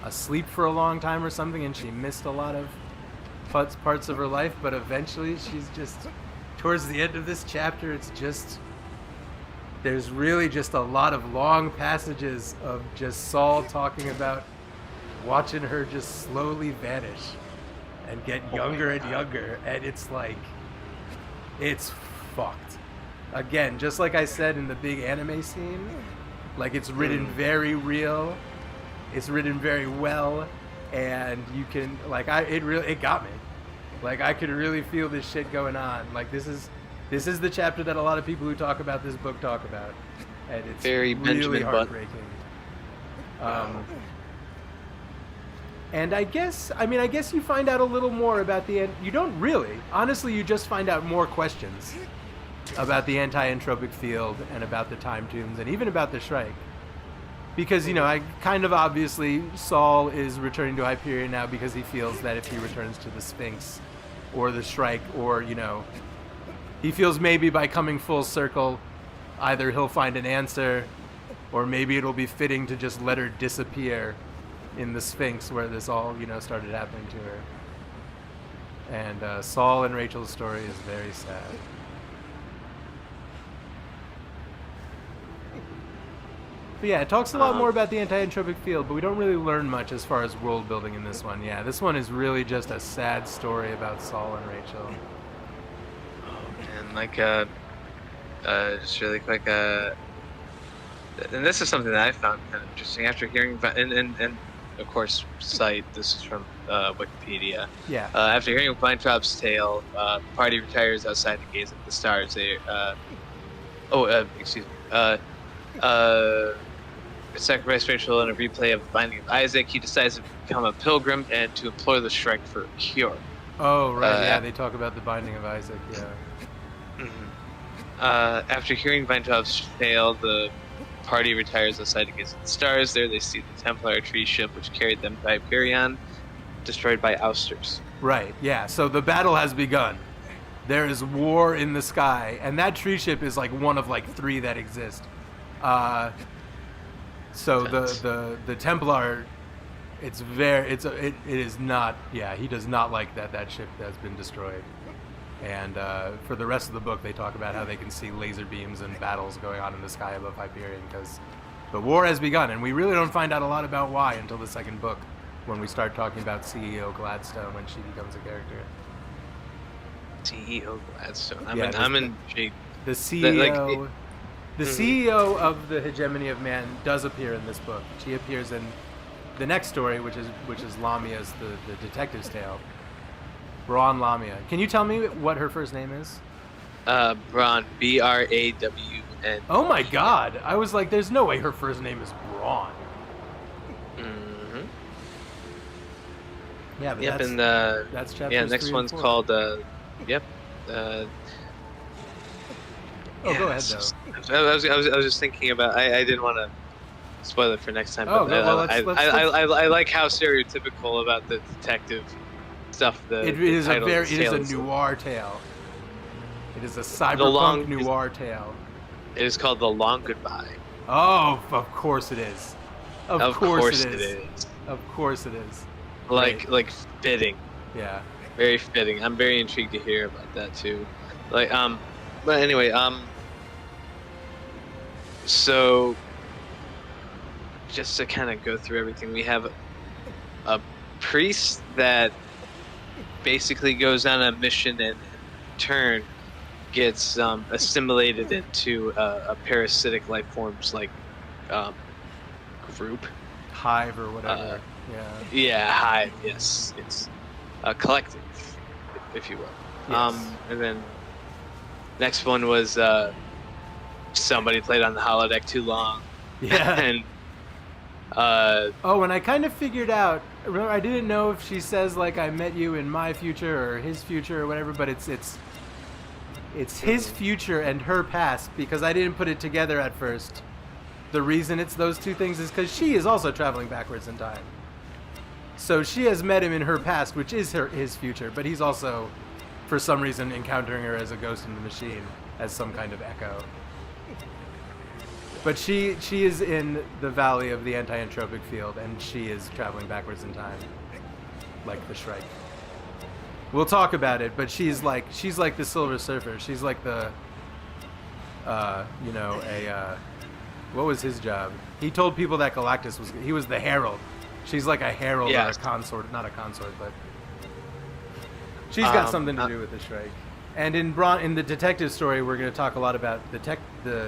asleep for a long time or something. And she missed a lot of parts of her life. But eventually she's just, towards the end of this chapter, there's really just a lot of long passages of just Saul talking about watching her just slowly vanish and get younger and younger. And it's like, it's fucked. Again, just like I said in the big anime scene, like it's written very real, it's written very well, and you can, like, it got me. Like, I could really feel this shit going on. Like, this is the chapter that a lot of people who talk about this book talk about, and it's
very
really
Benjamin
heartbreaking. And I guess you find out a little more about the end. You don't really. Honestly, you just find out more questions about the anti-entropic field and about the time tombs and even about the Shrike. Because, I kind of obviously, Saul is returning to Hyperion now because he feels that if he returns to the Sphinx or the Shrike or, he feels maybe by coming full circle, either he'll find an answer or maybe it'll be fitting to just let her disappear in the Sphinx where this all, started happening to her. And Saul and Rachel's story is very sad. But yeah, it talks a lot more about the anti-entropic field, but we don't really learn much as far as world building in this one. Yeah, this one is really just a sad story about Saul and Rachel.
And like, just really quick, and this is something that I found kind of interesting after hearing about, and of course, this is from Wikipedia.
Yeah.
After hearing Weintrop's tale, the party retires outside to gaze at the stars. They, sacrifice Rachel in a replay of the Binding of Isaac. He decides to become a pilgrim and to implore the Shrike for a cure.
Oh, right, yeah, they talk about the Binding of Isaac, yeah.
Mm-hmm. After hearing Weintrop's tale, the party retires outside to gaze at the stars. There they see the Templar tree ship, which carried them to Hyperion, destroyed by ousters.
Right, yeah, so the battle has begun. There is war in the sky, and that tree ship is like one of like 3 that exist. So the Templar, it is not, he does not like that ship has been destroyed. And for the rest of the book, they talk about how they can see laser beams and battles going on in the sky above Hyperion because the war has begun, and we really don't find out a lot about why until the second book, when we start talking about CEO Gladstone when she becomes a character.
CEO Gladstone. I'm intrigued.
The CEO. The CEO of the Hegemony of Man does appear in this book. She appears in the next story, which is Lamia's the detective's tale. Braun Lamia. Can you tell me what her first name is?
Braun. Brawn.
Oh my God! I was like, there's no way her first name is Braun.
Mm-hmm.
Yeah, but that's chapter.
Yeah, next one's
4.
called.
Go ahead though.
I was just thinking about. I didn't want to spoil it for next time.
Oh
But
no, well
I like how stereotypical about the detective stuff. The title,
it is a noir tale. It is a cyberpunk noir tale.
It is called The Long Goodbye.
Oh, of course it is. Of course it is.
is.
Of course it is.
Like fitting.
Yeah.
Very fitting. I'm very intrigued to hear about that too. Like but anyway, so just to kind of go through everything, we have a priest that basically goes on a mission and in turn gets assimilated into a parasitic life forms like group,
hive or whatever.
Yeah, hive. Yes, it's a collective, if you will.
Yes.
And then next one was somebody played on the holodeck too long.
Yeah.
And
and I kind of figured out. Remember, I didn't know if she says like I met you in my future or his future or whatever, but it's his future and her past, because I didn't put it together at first. The reason it's those two things is because she is also traveling backwards in time. So she has met him in her past, which is his future, but he's also, for some reason, encountering her as a ghost in the machine, as some kind of echo. But she is in the valley of the anti-entropic field, and she is traveling backwards in time, like the Shrike. We'll talk about it, but she's like the Silver Surfer. She's like the, what was his job? He told people that Galactus was the herald. She's like a herald or a consort, not a consort, but she's got something to do with the Shrike. And in the detective story, we're going to talk a lot about the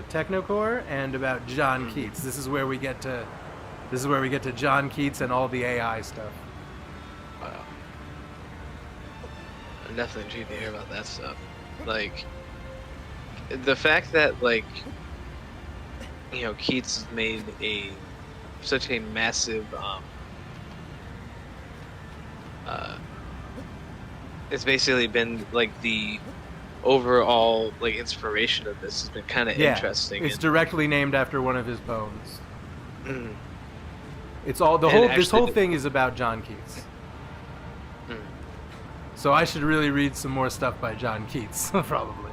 Technocore and about John Keats. This is where we get to John Keats and all the AI stuff.
Wow. I'm definitely intrigued to hear about that stuff. Like the fact that Keats made such a massive it's basically been like the overall inspiration of this has been kind of interesting.
It's directly named after one of his poems.
Mm.
It's all this whole thing is about John Keats.
Mm.
So I should really read some more stuff by John Keats, probably.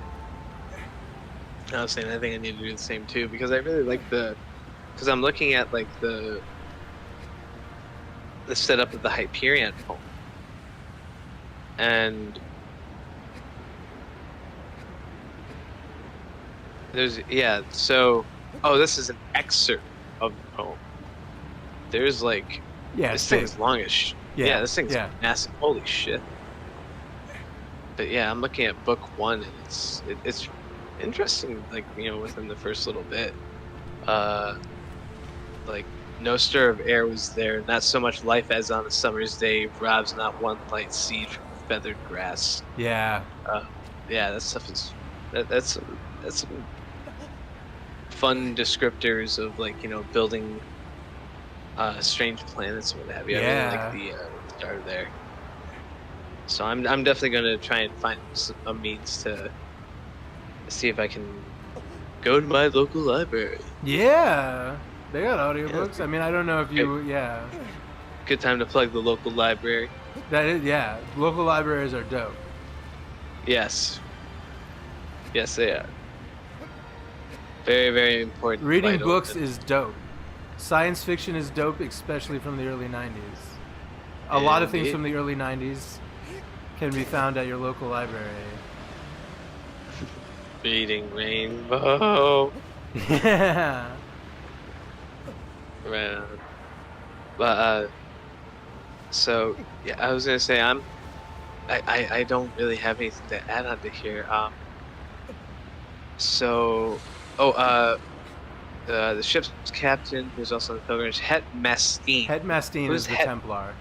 I was saying I think I need to do the same too, because I really like because I'm looking at the setup of the Hyperion poem. And this is an excerpt of the poem. There's this thing is long as shit. Yeah, this thing's massive. Holy shit. But yeah, I'm looking at book 1 and it's interesting, within the first little bit. No stir of air was there, not so much life as on a summer's day, robs not one light seed from feathered grass.
Yeah.
That stuff is that's some fun descriptors of building strange planets and what have you.
Yeah.
I really like the start there. So I'm definitely gonna try and find a means to see if I can go to my local library.
Yeah. They got audiobooks. I mean, I don't know if you
Good time to plug the local library.
That is, yeah. Local libraries are dope.
Yes. Yes, they are. Very, very important.
Reading books is dope. Science fiction is dope, especially from the early 90s. A lot of things from the early 90s can be found at your local library.
Reading Rainbow.
Yeah.
Right on. But so yeah, I was gonna say I don't really have anything to add on to here. The ship's captain, who's also on the pilgrimage, Het Mastine.
Het Mastine is the Templar.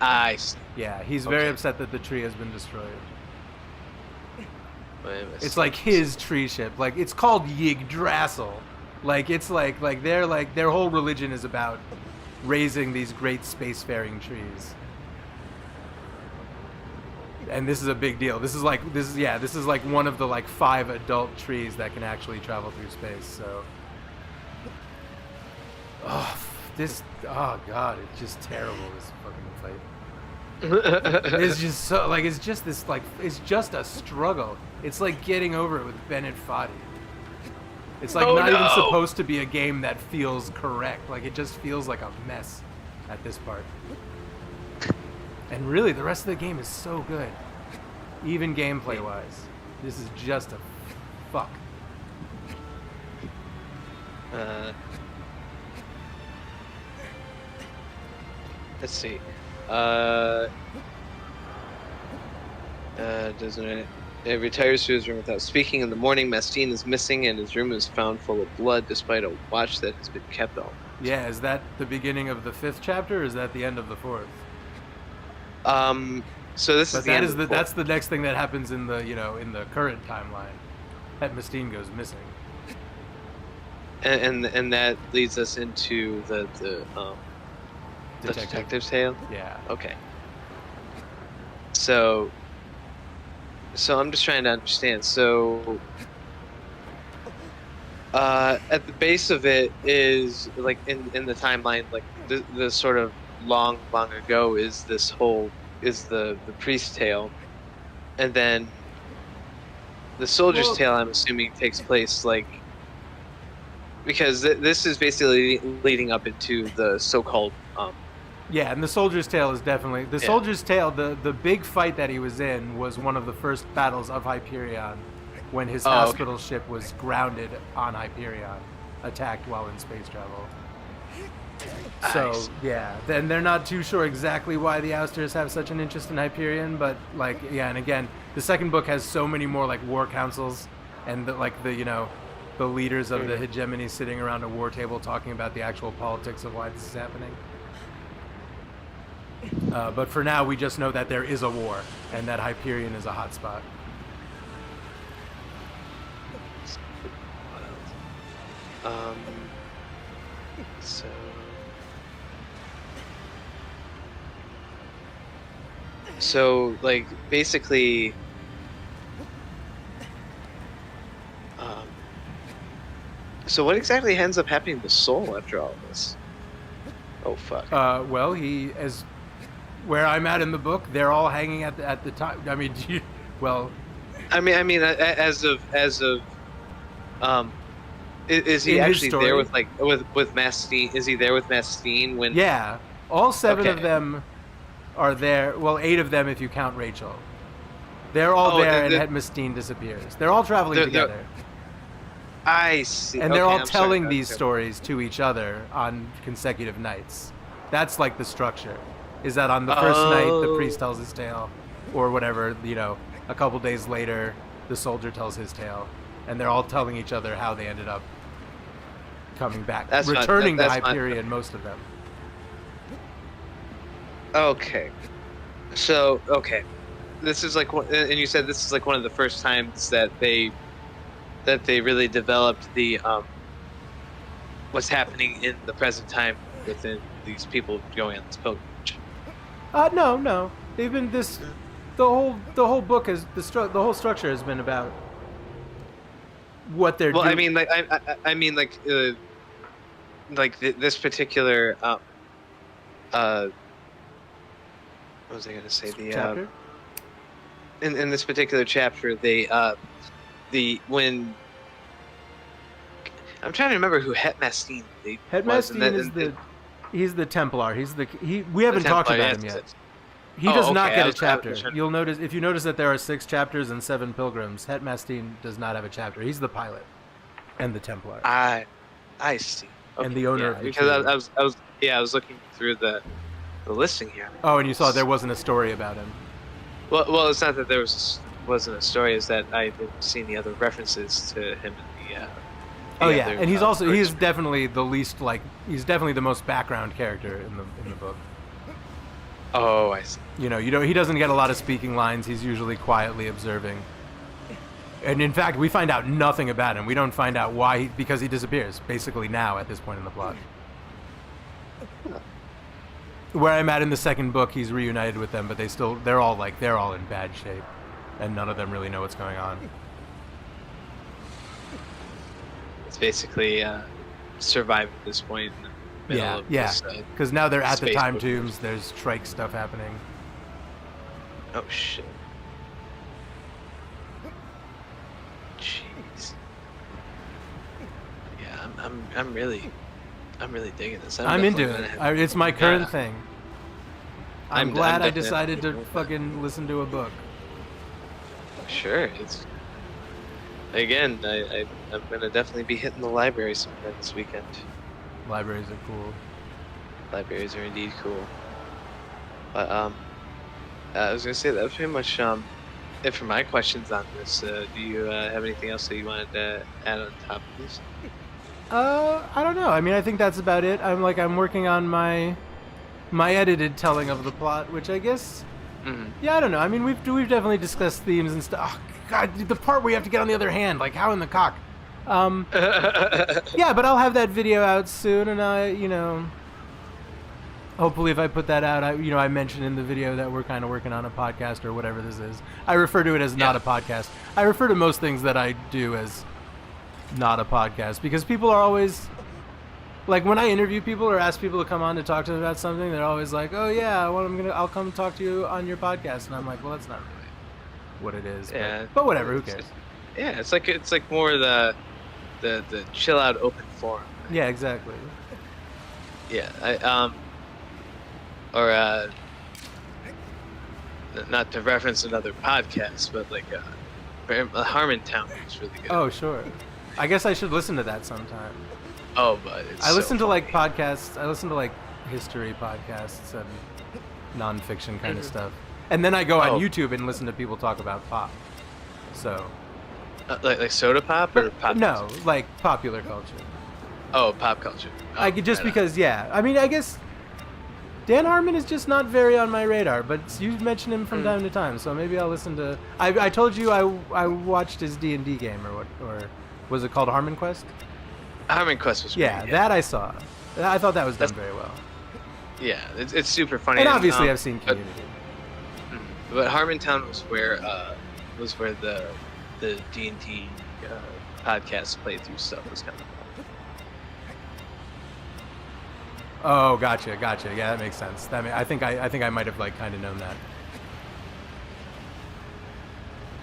I see.
Yeah, he's very upset that the tree has been destroyed. It's
It's
like his tree ship. It's called Yggdrasil. It's their whole religion is about raising these great spacefaring trees. And this is a big deal. This is like one of the 5 adult trees that can actually travel through space. So Oh, oh god, it's just terrible. This fucking fight. It's just so like it's just this like it's just a struggle. It's like getting over it with Bennett Foddy. It's like not even supposed to be a game that feels correct. Like it just feels like a mess at this part. And really, the rest of the game is so good, even gameplay wise. This is just a fuck.
Let's see. Doesn't it retires to his room without speaking. In the morning, Mastine is missing, and his room is found full of blood, despite a watch that has been kept on.
Yeah, is that the beginning of the 5th chapter, or is that the end of the 4th?
So this is the end of the 4th.
That's the next thing that happens in the in the current timeline. That Mastine goes missing.
And that leads us into the detective's tale.
Yeah.
Okay. So I'm just trying to understand. So at the base of it is like in the timeline, like the sort of long ago is this whole the priest's tale, and then the soldier's tale, I'm assuming, takes place like because this is basically leading up into the so-called
yeah, and the soldier's tale is definitely the soldier's tale. The big fight that he was in was one of the first battles of Hyperion, when his hospital ship was grounded on Hyperion, attacked while in space travel. So yeah, then they're not too sure exactly why the Ousters have such an interest in Hyperion, but like and again, the second book has so many more like war councils and the leaders of the hegemony sitting around a war table talking about the actual politics of why this is happening. But for now, we just know that there is a war and that Hyperion is a hotspot.
So like basically, so what exactly ends up happening to Soul after all of this? Oh fuck.
Well, where I'm at in the book, they're all hanging at the top. I mean,
as of is he actually there with Mastine? Is he there with Mastine when?
Yeah, all 7 of them are there. Well, 8 of them if you count Rachel. They're all there, and Mastine disappears. They're all traveling together.
I see.
And they're all telling these stories to each other on consecutive nights. That's like the structure. Is that on the first night the priest tells his tale, or whatever, a couple days later the soldier tells his tale, and they're all telling each other how they ended up coming back, returning to Hyperion, most of them.
Okay. So, this is like, and you said this is like one of the first times that they really developed the what's happening in the present time within these people going on this pilgrimage.
No. They've been the whole book is the whole structure has been about what they're doing.
Well, this particular what was I going to say? The
chapter?
In this particular chapter, when I'm trying to remember who Het Mastine was.
He's the Templar. We haven't talked about him yet. He does not get a chapter. You'll notice if you notice that there are 6 chapters and 7 pilgrims. Het Mastine does not have a chapter. He's the pilot and the Templar.
I see. Okay,
and the owner of the
because I was looking through the listing here.
Oh, and you saw there wasn't a story about him.
Well, it's not that there wasn't a story. It's that I didn't see any other references to him in the.
And he's definitely the least he's definitely the most background character in the book.
Oh, I see.
He doesn't get a lot of speaking lines. He's usually quietly observing. And in fact, we find out nothing about him. We don't find out why because he disappears basically now at this point in the plot. Where I'm at in the second book, he's reunited with them, but they're all in bad shape, and none of them really know what's going on.
It's basically survive at this point. middle
Yeah,
of
yeah.
this.
Because now they're at the
space
time
movie.
tombs. There's trike stuff happening.
Oh shit. Jeez. Yeah, I'm really digging this.
I'm into it. It's my current thing. I'm glad I
definitely
decided to
doing that.
fucking listen to a book.
Sure, it's again. I'm gonna definitely be hitting the library sometime this weekend.
Libraries are cool.
Libraries are indeed cool. But I was gonna say that was pretty much it for my questions on this. Do you have anything else that you wanted to add on top of this?
I don't know. I mean, I think that's about it. I'm working on my edited telling of the plot, which I guess, yeah, I don't know. I mean, we've definitely discussed themes and stuff. Oh, God, the part where you have to get on the other hand, like how in the cock. Yeah, but I'll have that video out soon, and hopefully if I put that out, I mentioned in the video that we're kind of working on a podcast or whatever this is. I refer to it as not a podcast. I refer to most things that I do as not a podcast because people are always like, when I interview people or ask people to come on to talk to them about something, they're always like, "Oh yeah, well, I'll come talk to you on your podcast," and I'm like, "Well, that's not really what it is."
Yeah,
but whatever. Who cares?
Yeah, it's like more the chill out open forum.
Yeah, exactly.
Yeah, not to reference another podcast, but like Harmontown was really good.
Oh sure. I guess I should listen to that sometime.
Oh, but
I listen to like podcasts. I listen to like history podcasts and nonfiction kind of stuff, and then I go on YouTube and listen to people talk about pop. So,
like soda pop or pop?
No,
culture?
like popular culture.
Oh, pop culture. Oh,
I could just
right on.
because, yeah. I mean, I guess Dan Harmon is just not very on my radar, but you mention him from time to time, so maybe I'll listen to. I told you I watched his D&D game or was it called Harmon Quest?
Harmon Quest was great.
Yeah, that I saw. I thought that was done very well.
Yeah, it's super funny.
And obviously, I've seen Community.
But Harmontown was where the D&D podcast playthrough stuff was coming from.
Oh, gotcha. Yeah, that makes sense. I think I might have like kind of known that.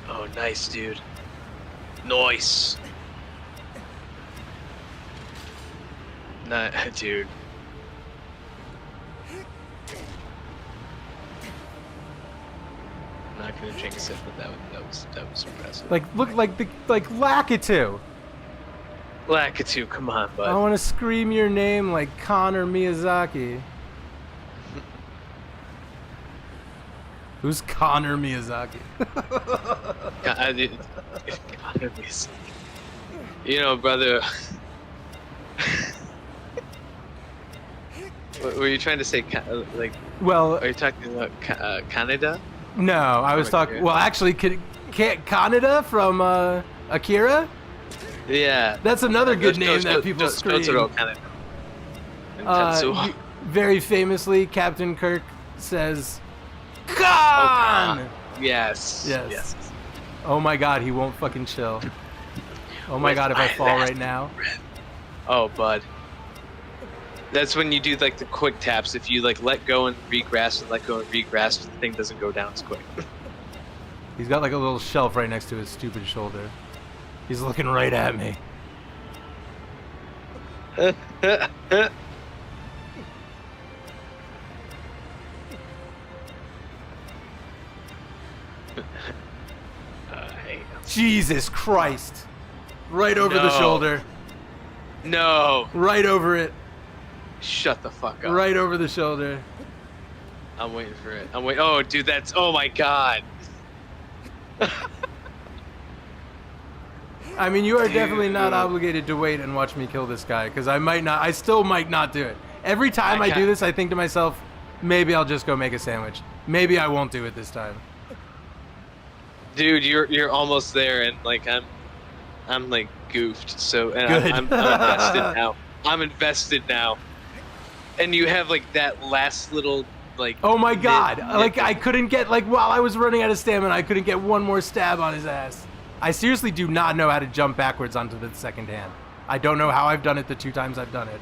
Oh, nice, dude. Nice. Nah, dude. I'm not gonna jinx it, but that was impressive.
Like look like Lakitu.
Lakitu, come on, bud.
I want to scream your name like Connor Miyazaki. Who's Connor Miyazaki?
Connor Miyazaki. You know, brother. Were you trying to say like?
Well,
are you talking about Canada?
No, I was talking. Well, actually, Kaneda from Akira.
Yeah,
that's another good name that people scream. Very famously, Captain Kirk says, "Khan!"
Yes.
Oh my God, he won't fucking chill. Oh my God, if I fall right now.
Oh, bud. That's when you do like the quick taps. If you like let go and regrasp and let go and regrasp, the thing doesn't go down as quick.
He's got like a little shelf right next to his stupid shoulder. He's looking right at me. Jesus Christ. Right over the shoulder.
No.
Right over it.
Shut the fuck up.
Right over the shoulder.
I'm waiting for it. Oh, dude, that's... Oh, my God.
I mean, you are definitely not obligated to wait and watch me kill this guy, because I still might not do it. Every time I do this, I think to myself, maybe I'll just go make a sandwich. Maybe I won't do it this time.
Dude, you're almost there, and like I'm like goofed. So and I'm invested now. I'm invested now. And you have like that last little like. Oh my God!
Like I couldn't get while I was running out of stamina, I couldn't get one more stab on his ass. I seriously do not know how to jump backwards onto the second hand. I don't know how I've done it the 2 times I've done it.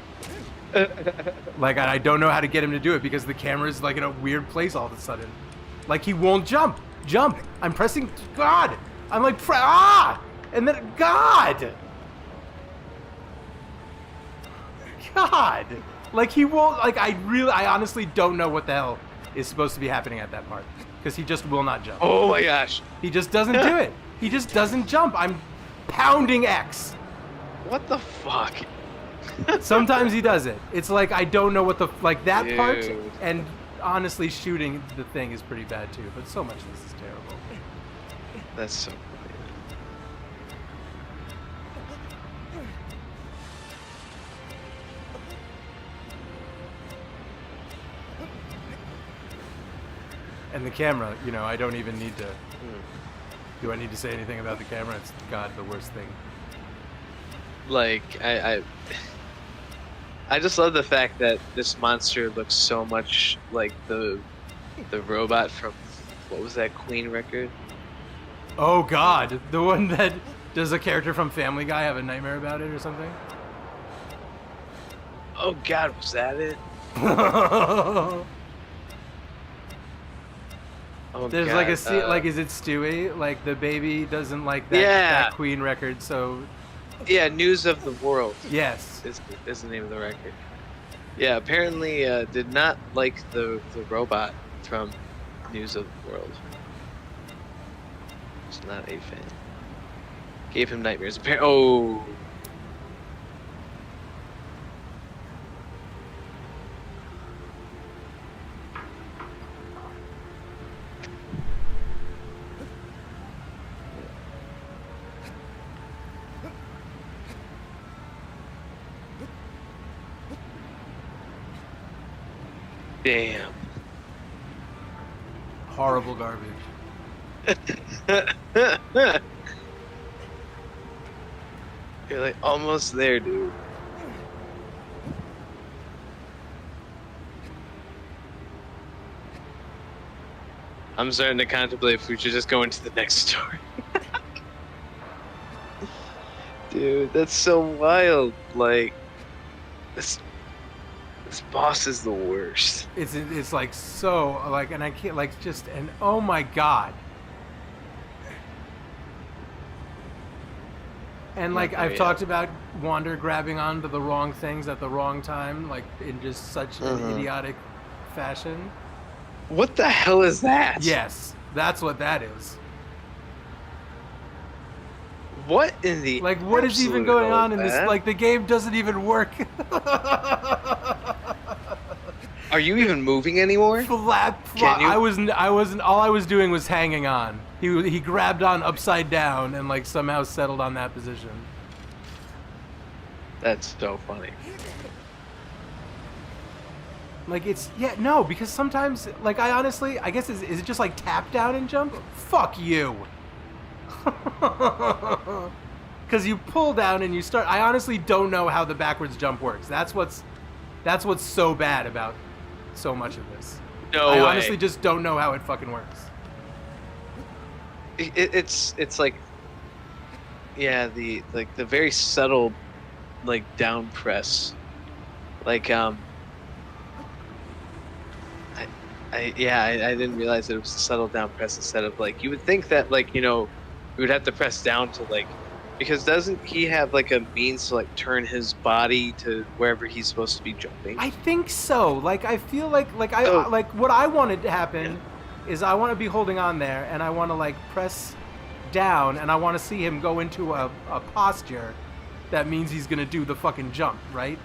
Like, I don't know how to get him to do it because the camera's like in a weird place all of a sudden. Like, he won't jump. Jump. I'm pressing. God. I'm like, and then, God. God. Like, he won't. Like, I honestly don't know what the hell is supposed to be happening at that part. Because he just will not jump.
Oh my gosh.
He just doesn't do it. He just doesn't jump. I'm pounding X.
What the fuck?
Sometimes he does it. It's like, I don't know what the, like, that
Dude.
part, and honestly, shooting the thing is pretty bad too, but so much of this is terrible.
That's so funny.
And the camera, you know, I don't even need to, do I need to say anything about the camera? It's, God, the worst thing.
Like, I just love the fact that this monster looks so much like the robot from, what was that Queen record?
Oh God, the one that, does a character from Family Guy have a nightmare about it or something?
Oh God, was that it? Oh
There's
God,
like a scene, like, is it Stewie? Like, the baby doesn't like that,
Yeah.
that Queen record, so
yeah, News of the World
yes.
is the name of the record. Yeah, apparently did not like the robot from News of the World. Was not a fan. Gave him nightmares. Oh. Damn.
Horrible garbage.
You're like almost there, dude. I'm starting to contemplate if we should just go into the next story. Dude, that's so wild. Like, this boss is the worst.
It's like so, like, and I can't, like, just, and oh my God. And like, I've talked about Wander grabbing onto the wrong things at the wrong time, like in just such an idiotic fashion.
What the hell is that?
Yes, that's what that is.
What in the
Like, what is even going on in this?
that?
Like, the game doesn't even work.
Are you even moving anymore?
Can you? I wasn't. All I was doing was hanging on. He grabbed on upside down and like somehow settled on that position.
That's so funny.
Like, it's, yeah, no, because sometimes, like, I honestly, I guess, is it just like tap down and jump? Fuck you. Because you pull down and you start. I honestly don't know how the backwards jump works. That's what's so bad about so much of this.
No
I
way.
honestly just don't know how it fucking works.
It's like, yeah, the very subtle, like, down press, like I didn't realize that it was a subtle down press instead of, like, you would think that, like, you know, we would have to press down to, like, because doesn't he have like a means to like turn his body to wherever he's supposed to be jumping?
I think so. Like, I feel like what I wanted to happen is I want to be holding on there and I want to like press down and I want to see him go into a posture that means he's gonna do the fucking jump, right?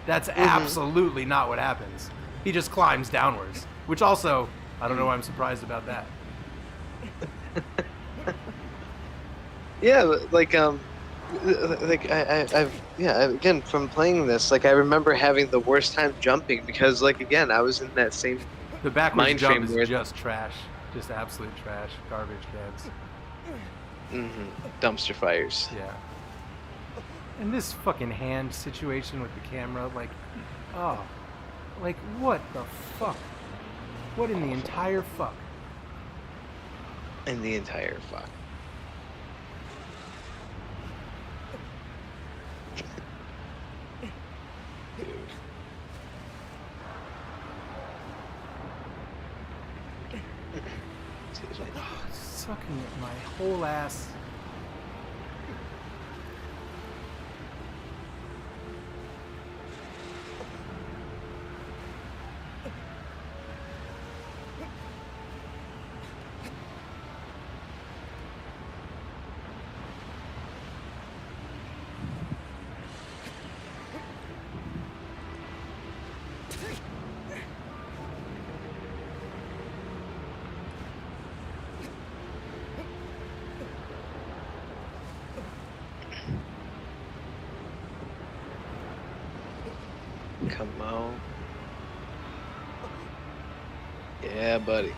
That's absolutely not what happens. He just climbs downwards, which also, I don't know why I'm surprised about that.
Yeah, like I've again, from playing this, like, I remember having the worst time jumping because, like, again, I was in that same
The backwards
mind
jump
frame
is
where
just trash, just absolute trash, garbage cans.
dumpster fires.
Yeah. And this fucking hand situation with the camera, like, oh, like, what the fuck? What in the entire fuck?
In the entire fuck. Dude.
sucking at my whole ass.
Come on. Yeah, buddy.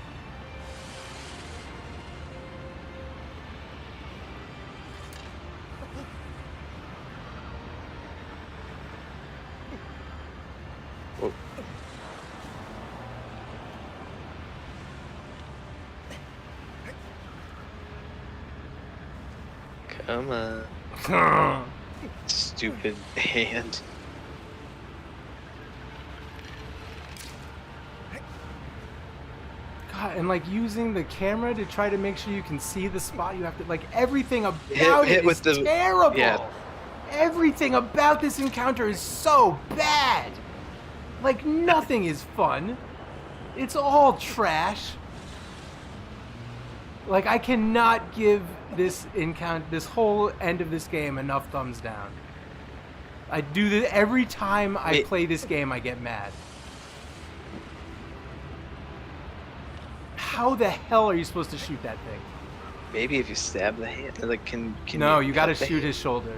Whoa. Come on. Stupid hand.
God, and like using the camera to try to make sure you can see the spot you have to, like, everything about it is terrible.
Yeah.
Everything about this encounter is so bad. Like, nothing is fun. It's all trash. Like, I cannot give this whole end of this game enough thumbs down. I do this every time I play this game. I get mad. How the hell are you supposed to shoot that thing?
Maybe if you stab the hand, like can
no, you gotta shoot his shoulder.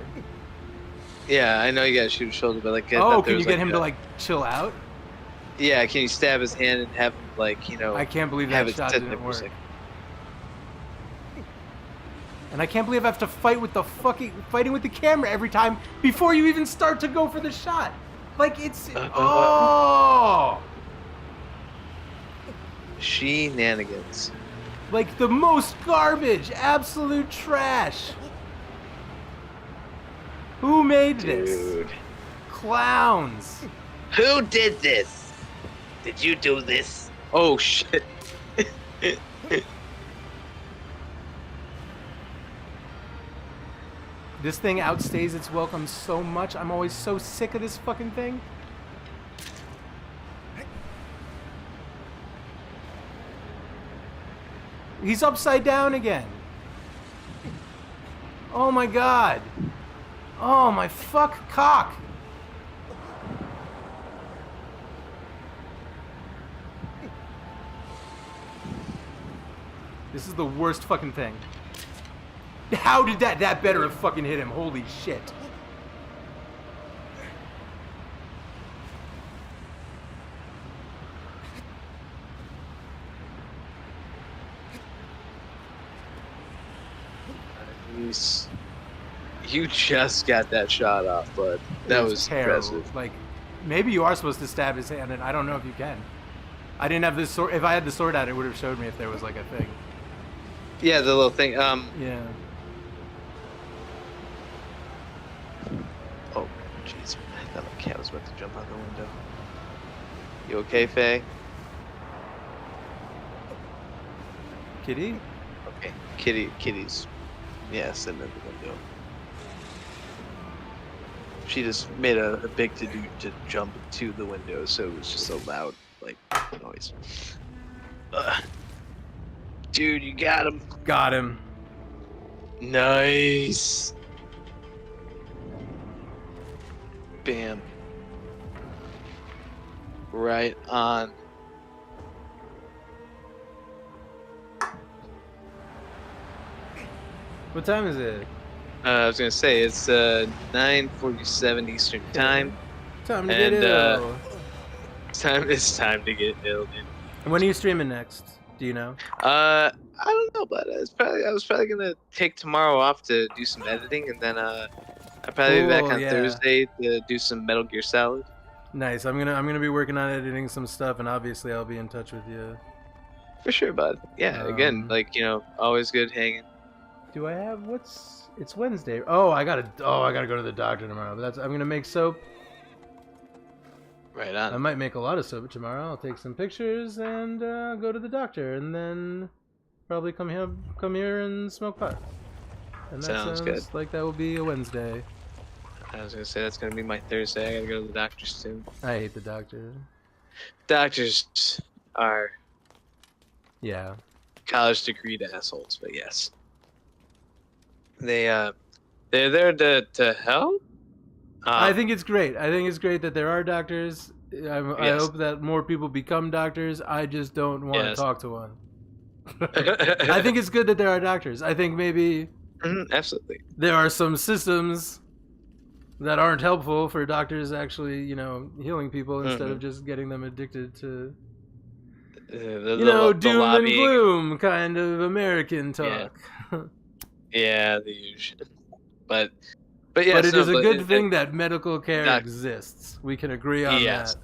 Yeah, I know you gotta shoot his shoulder, but like,
oh, can you get him to like chill out?
Yeah, can you stab his hand and have him like, you know?
I can't believe that shot didn't work. And I can't believe I have to fighting with the camera every time before you even start to go for the shot. Like, it's oh.
Shenanigans.
Like the most garbage, absolute trash. Who made this? Clowns.
Who did this? Did you do this? Oh shit.
This thing outstays its welcome so much. I'm always so sick of this fucking thing. He's upside down again. Oh my god. Oh my fuck cock. This is the worst fucking thing. How did that better have fucking hit him? Holy shit.
You just got that shot off, bud. That was impressive.
Like, maybe you are supposed to stab his hand, and I don't know if you can. I didn't have this sword. If I had the sword out, it would have showed me if there was like a thing.
Yeah, the little thing.
Yeah.
Oh, jeez. I thought my cat was about to jump out the window. You okay, Faye?
Kitty?
Okay. Kitty's, yeah, sitting at the window. She just made a big to-do to jump to the window, so it was just a loud, like, noise. Dude, you got him.
Got him.
Nice. Bam. Right on.
What time is it?
I was gonna say it's 9:47 Eastern time.
Time to get ill.
It's time to get ill, dude.
And when are you streaming next? Do you know?
I don't know, but I was probably gonna take tomorrow off to do some editing, and then I'll probably be back on Thursday to do some Metal Gear Solid.
Nice. I'm gonna be working on editing some stuff, and obviously I'll be in touch with you.
For sure, bud. Yeah. Again, like, you know, always good hanging.
Do I have It's Wednesday. Oh, I gotta go to the doctor tomorrow. But I'm gonna make soap.
Right on.
I might make a lot of soap tomorrow. I'll take some pictures and go to the doctor, and then probably come here and smoke pot. And that
Sounds good.
sounds like that will be a Wednesday.
I was gonna say that's gonna be my Thursday. I gotta go to the doctor soon.
I hate the doctor.
Doctors are
Yeah.
college degreed assholes, but yes, they're there to help.
I think it's great. I think it's great that there are doctors. I
Yes.
hope that more people become doctors. I just don't want to
Yes.
talk to one. I think it's good that there are doctors. I think maybe
Absolutely.
there are some systems that aren't helpful for doctors actually, healing people instead of just getting them addicted to,
The
doom and
lobbying.
gloom kind of American talk.
Yeah, the usual. But yeah.
But it is a good thing that medical care exists. We can agree on
yes,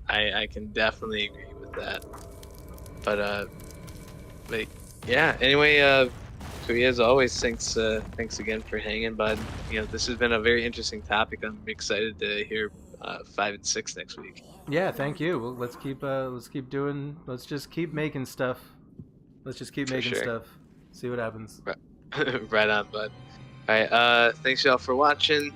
that.
I can definitely agree with that. But yeah. Anyway, Kuya, as always, thanks again for hanging, bud. This has been a very interesting topic. I'm excited to hear 5 and 6 next week.
Yeah, thank you. Well, let's just keep making stuff. Let's just keep making stuff. See what happens.
Right on, bud. All right. Thanks y'all for watching.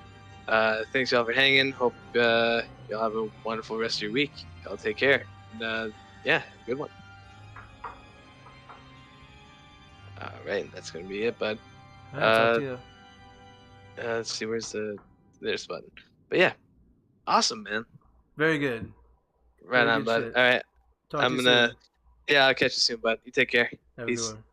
Thanks y'all for hanging. Hope y'all have a wonderful rest of your week. Y'all take care. And yeah, good one. All right, that's gonna be it, bud.
Talk to you.
Let's see, there's the button. But yeah, awesome, man.
Very good.
Right on, bud.
Shit.
All right,
I'm gonna.
Yeah, I'll catch you soon, bud. You take care.
Have
Peace.
a good one.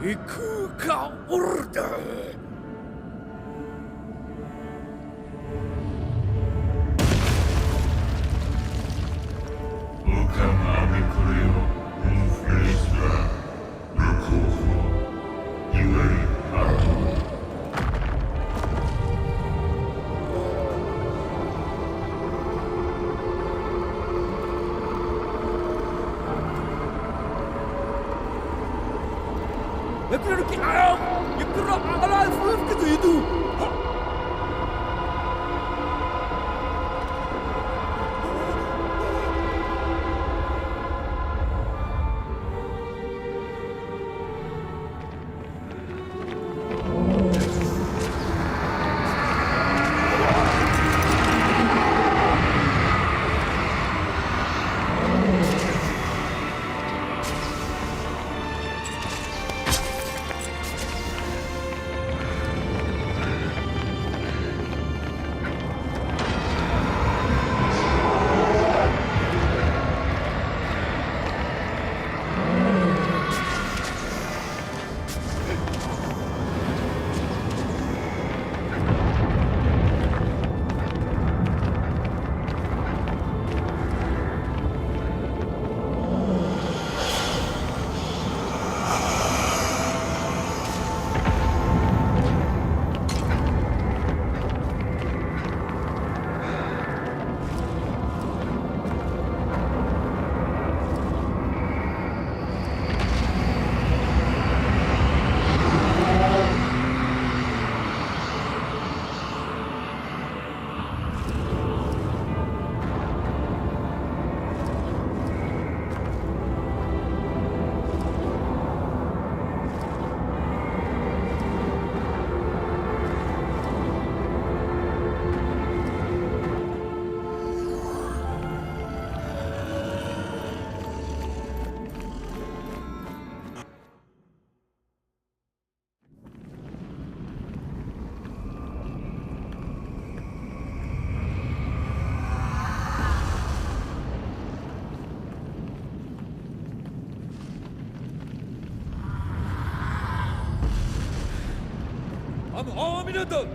Ikuka order.
Ukam amikurio unfresra rukuho yueri ato.
Yakıyorum ki ayağım. Yakıyorum alay fırf kızıydı. Am hamileden.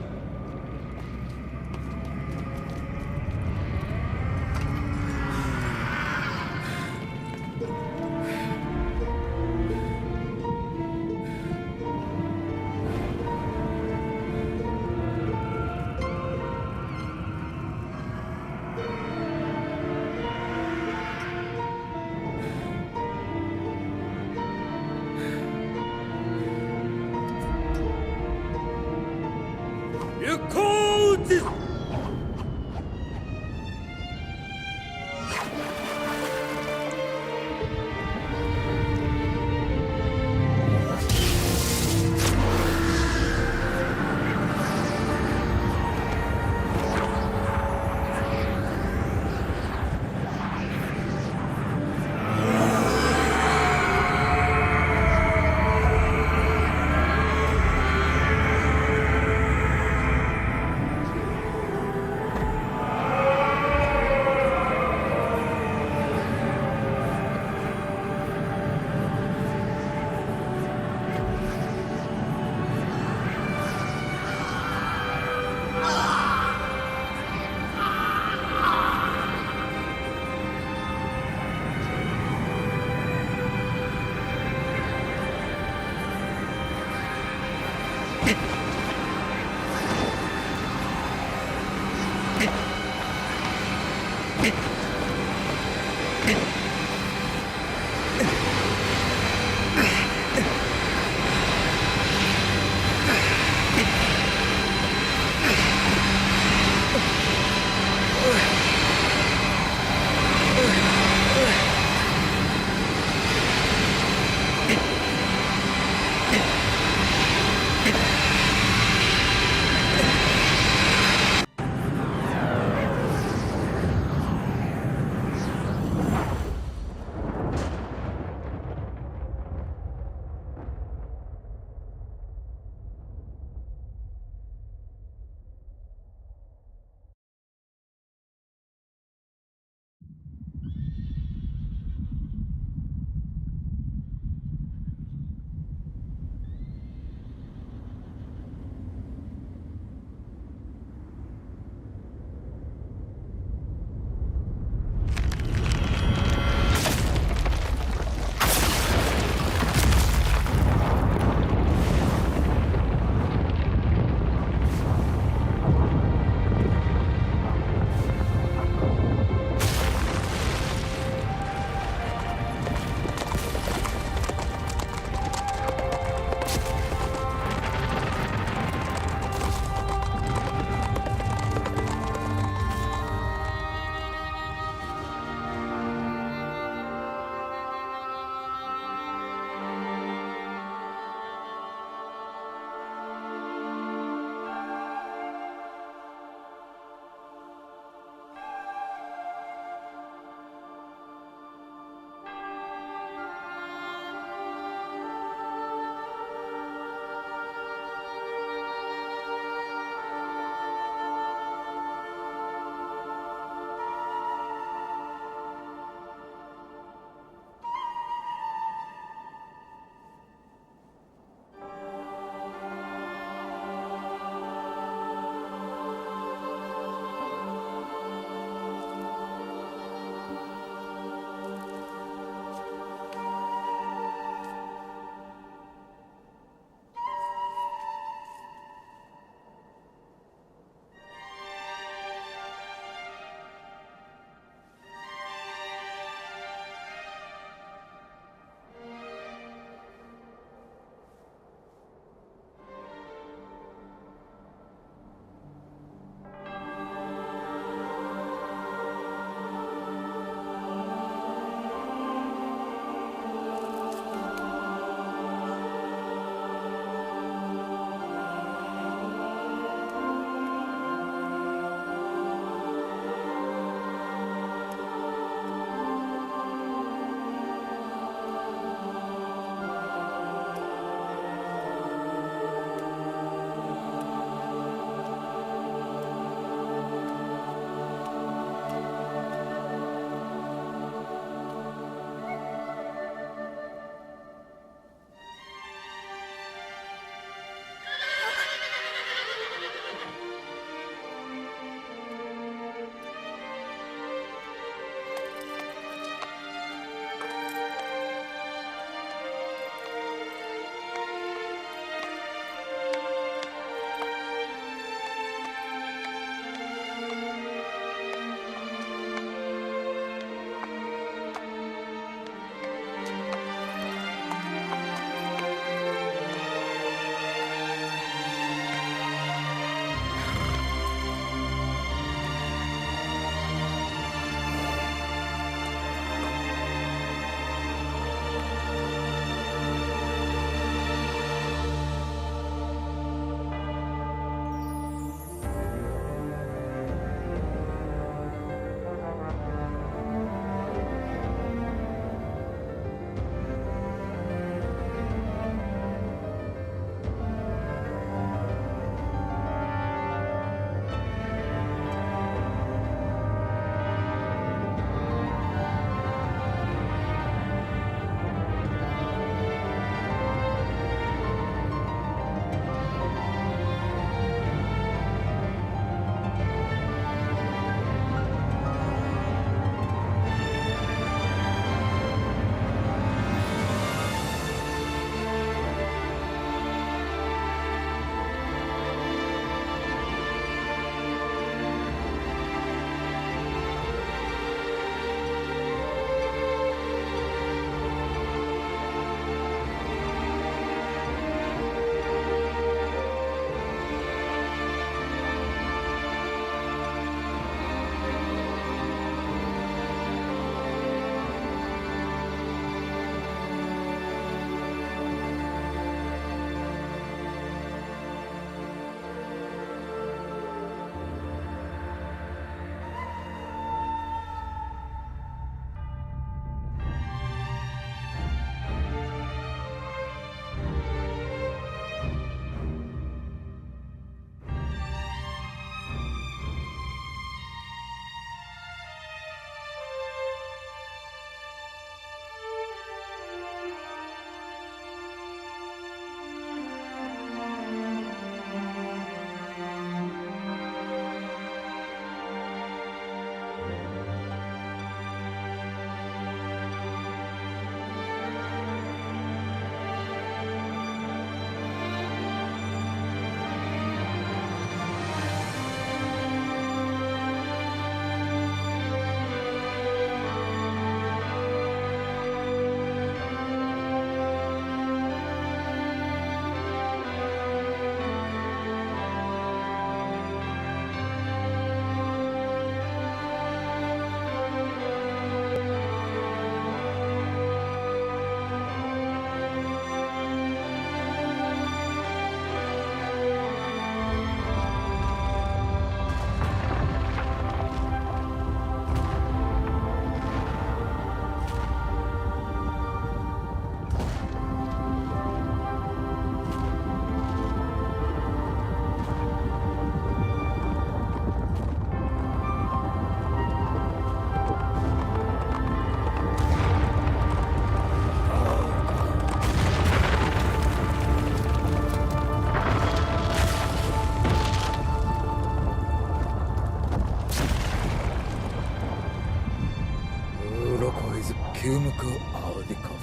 Kiumko Aldikov.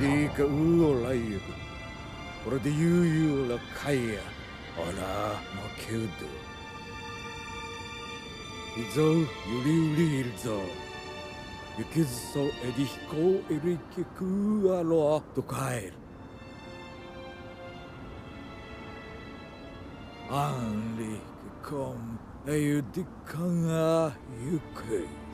Dika Uolayuk. Or the Yu La Kaya. Ora no Kudu. Izo Yuri Ilzo. Yukizo Ediko Erikiku Alo Tokair. Anli kom Ayudikanga Yuke.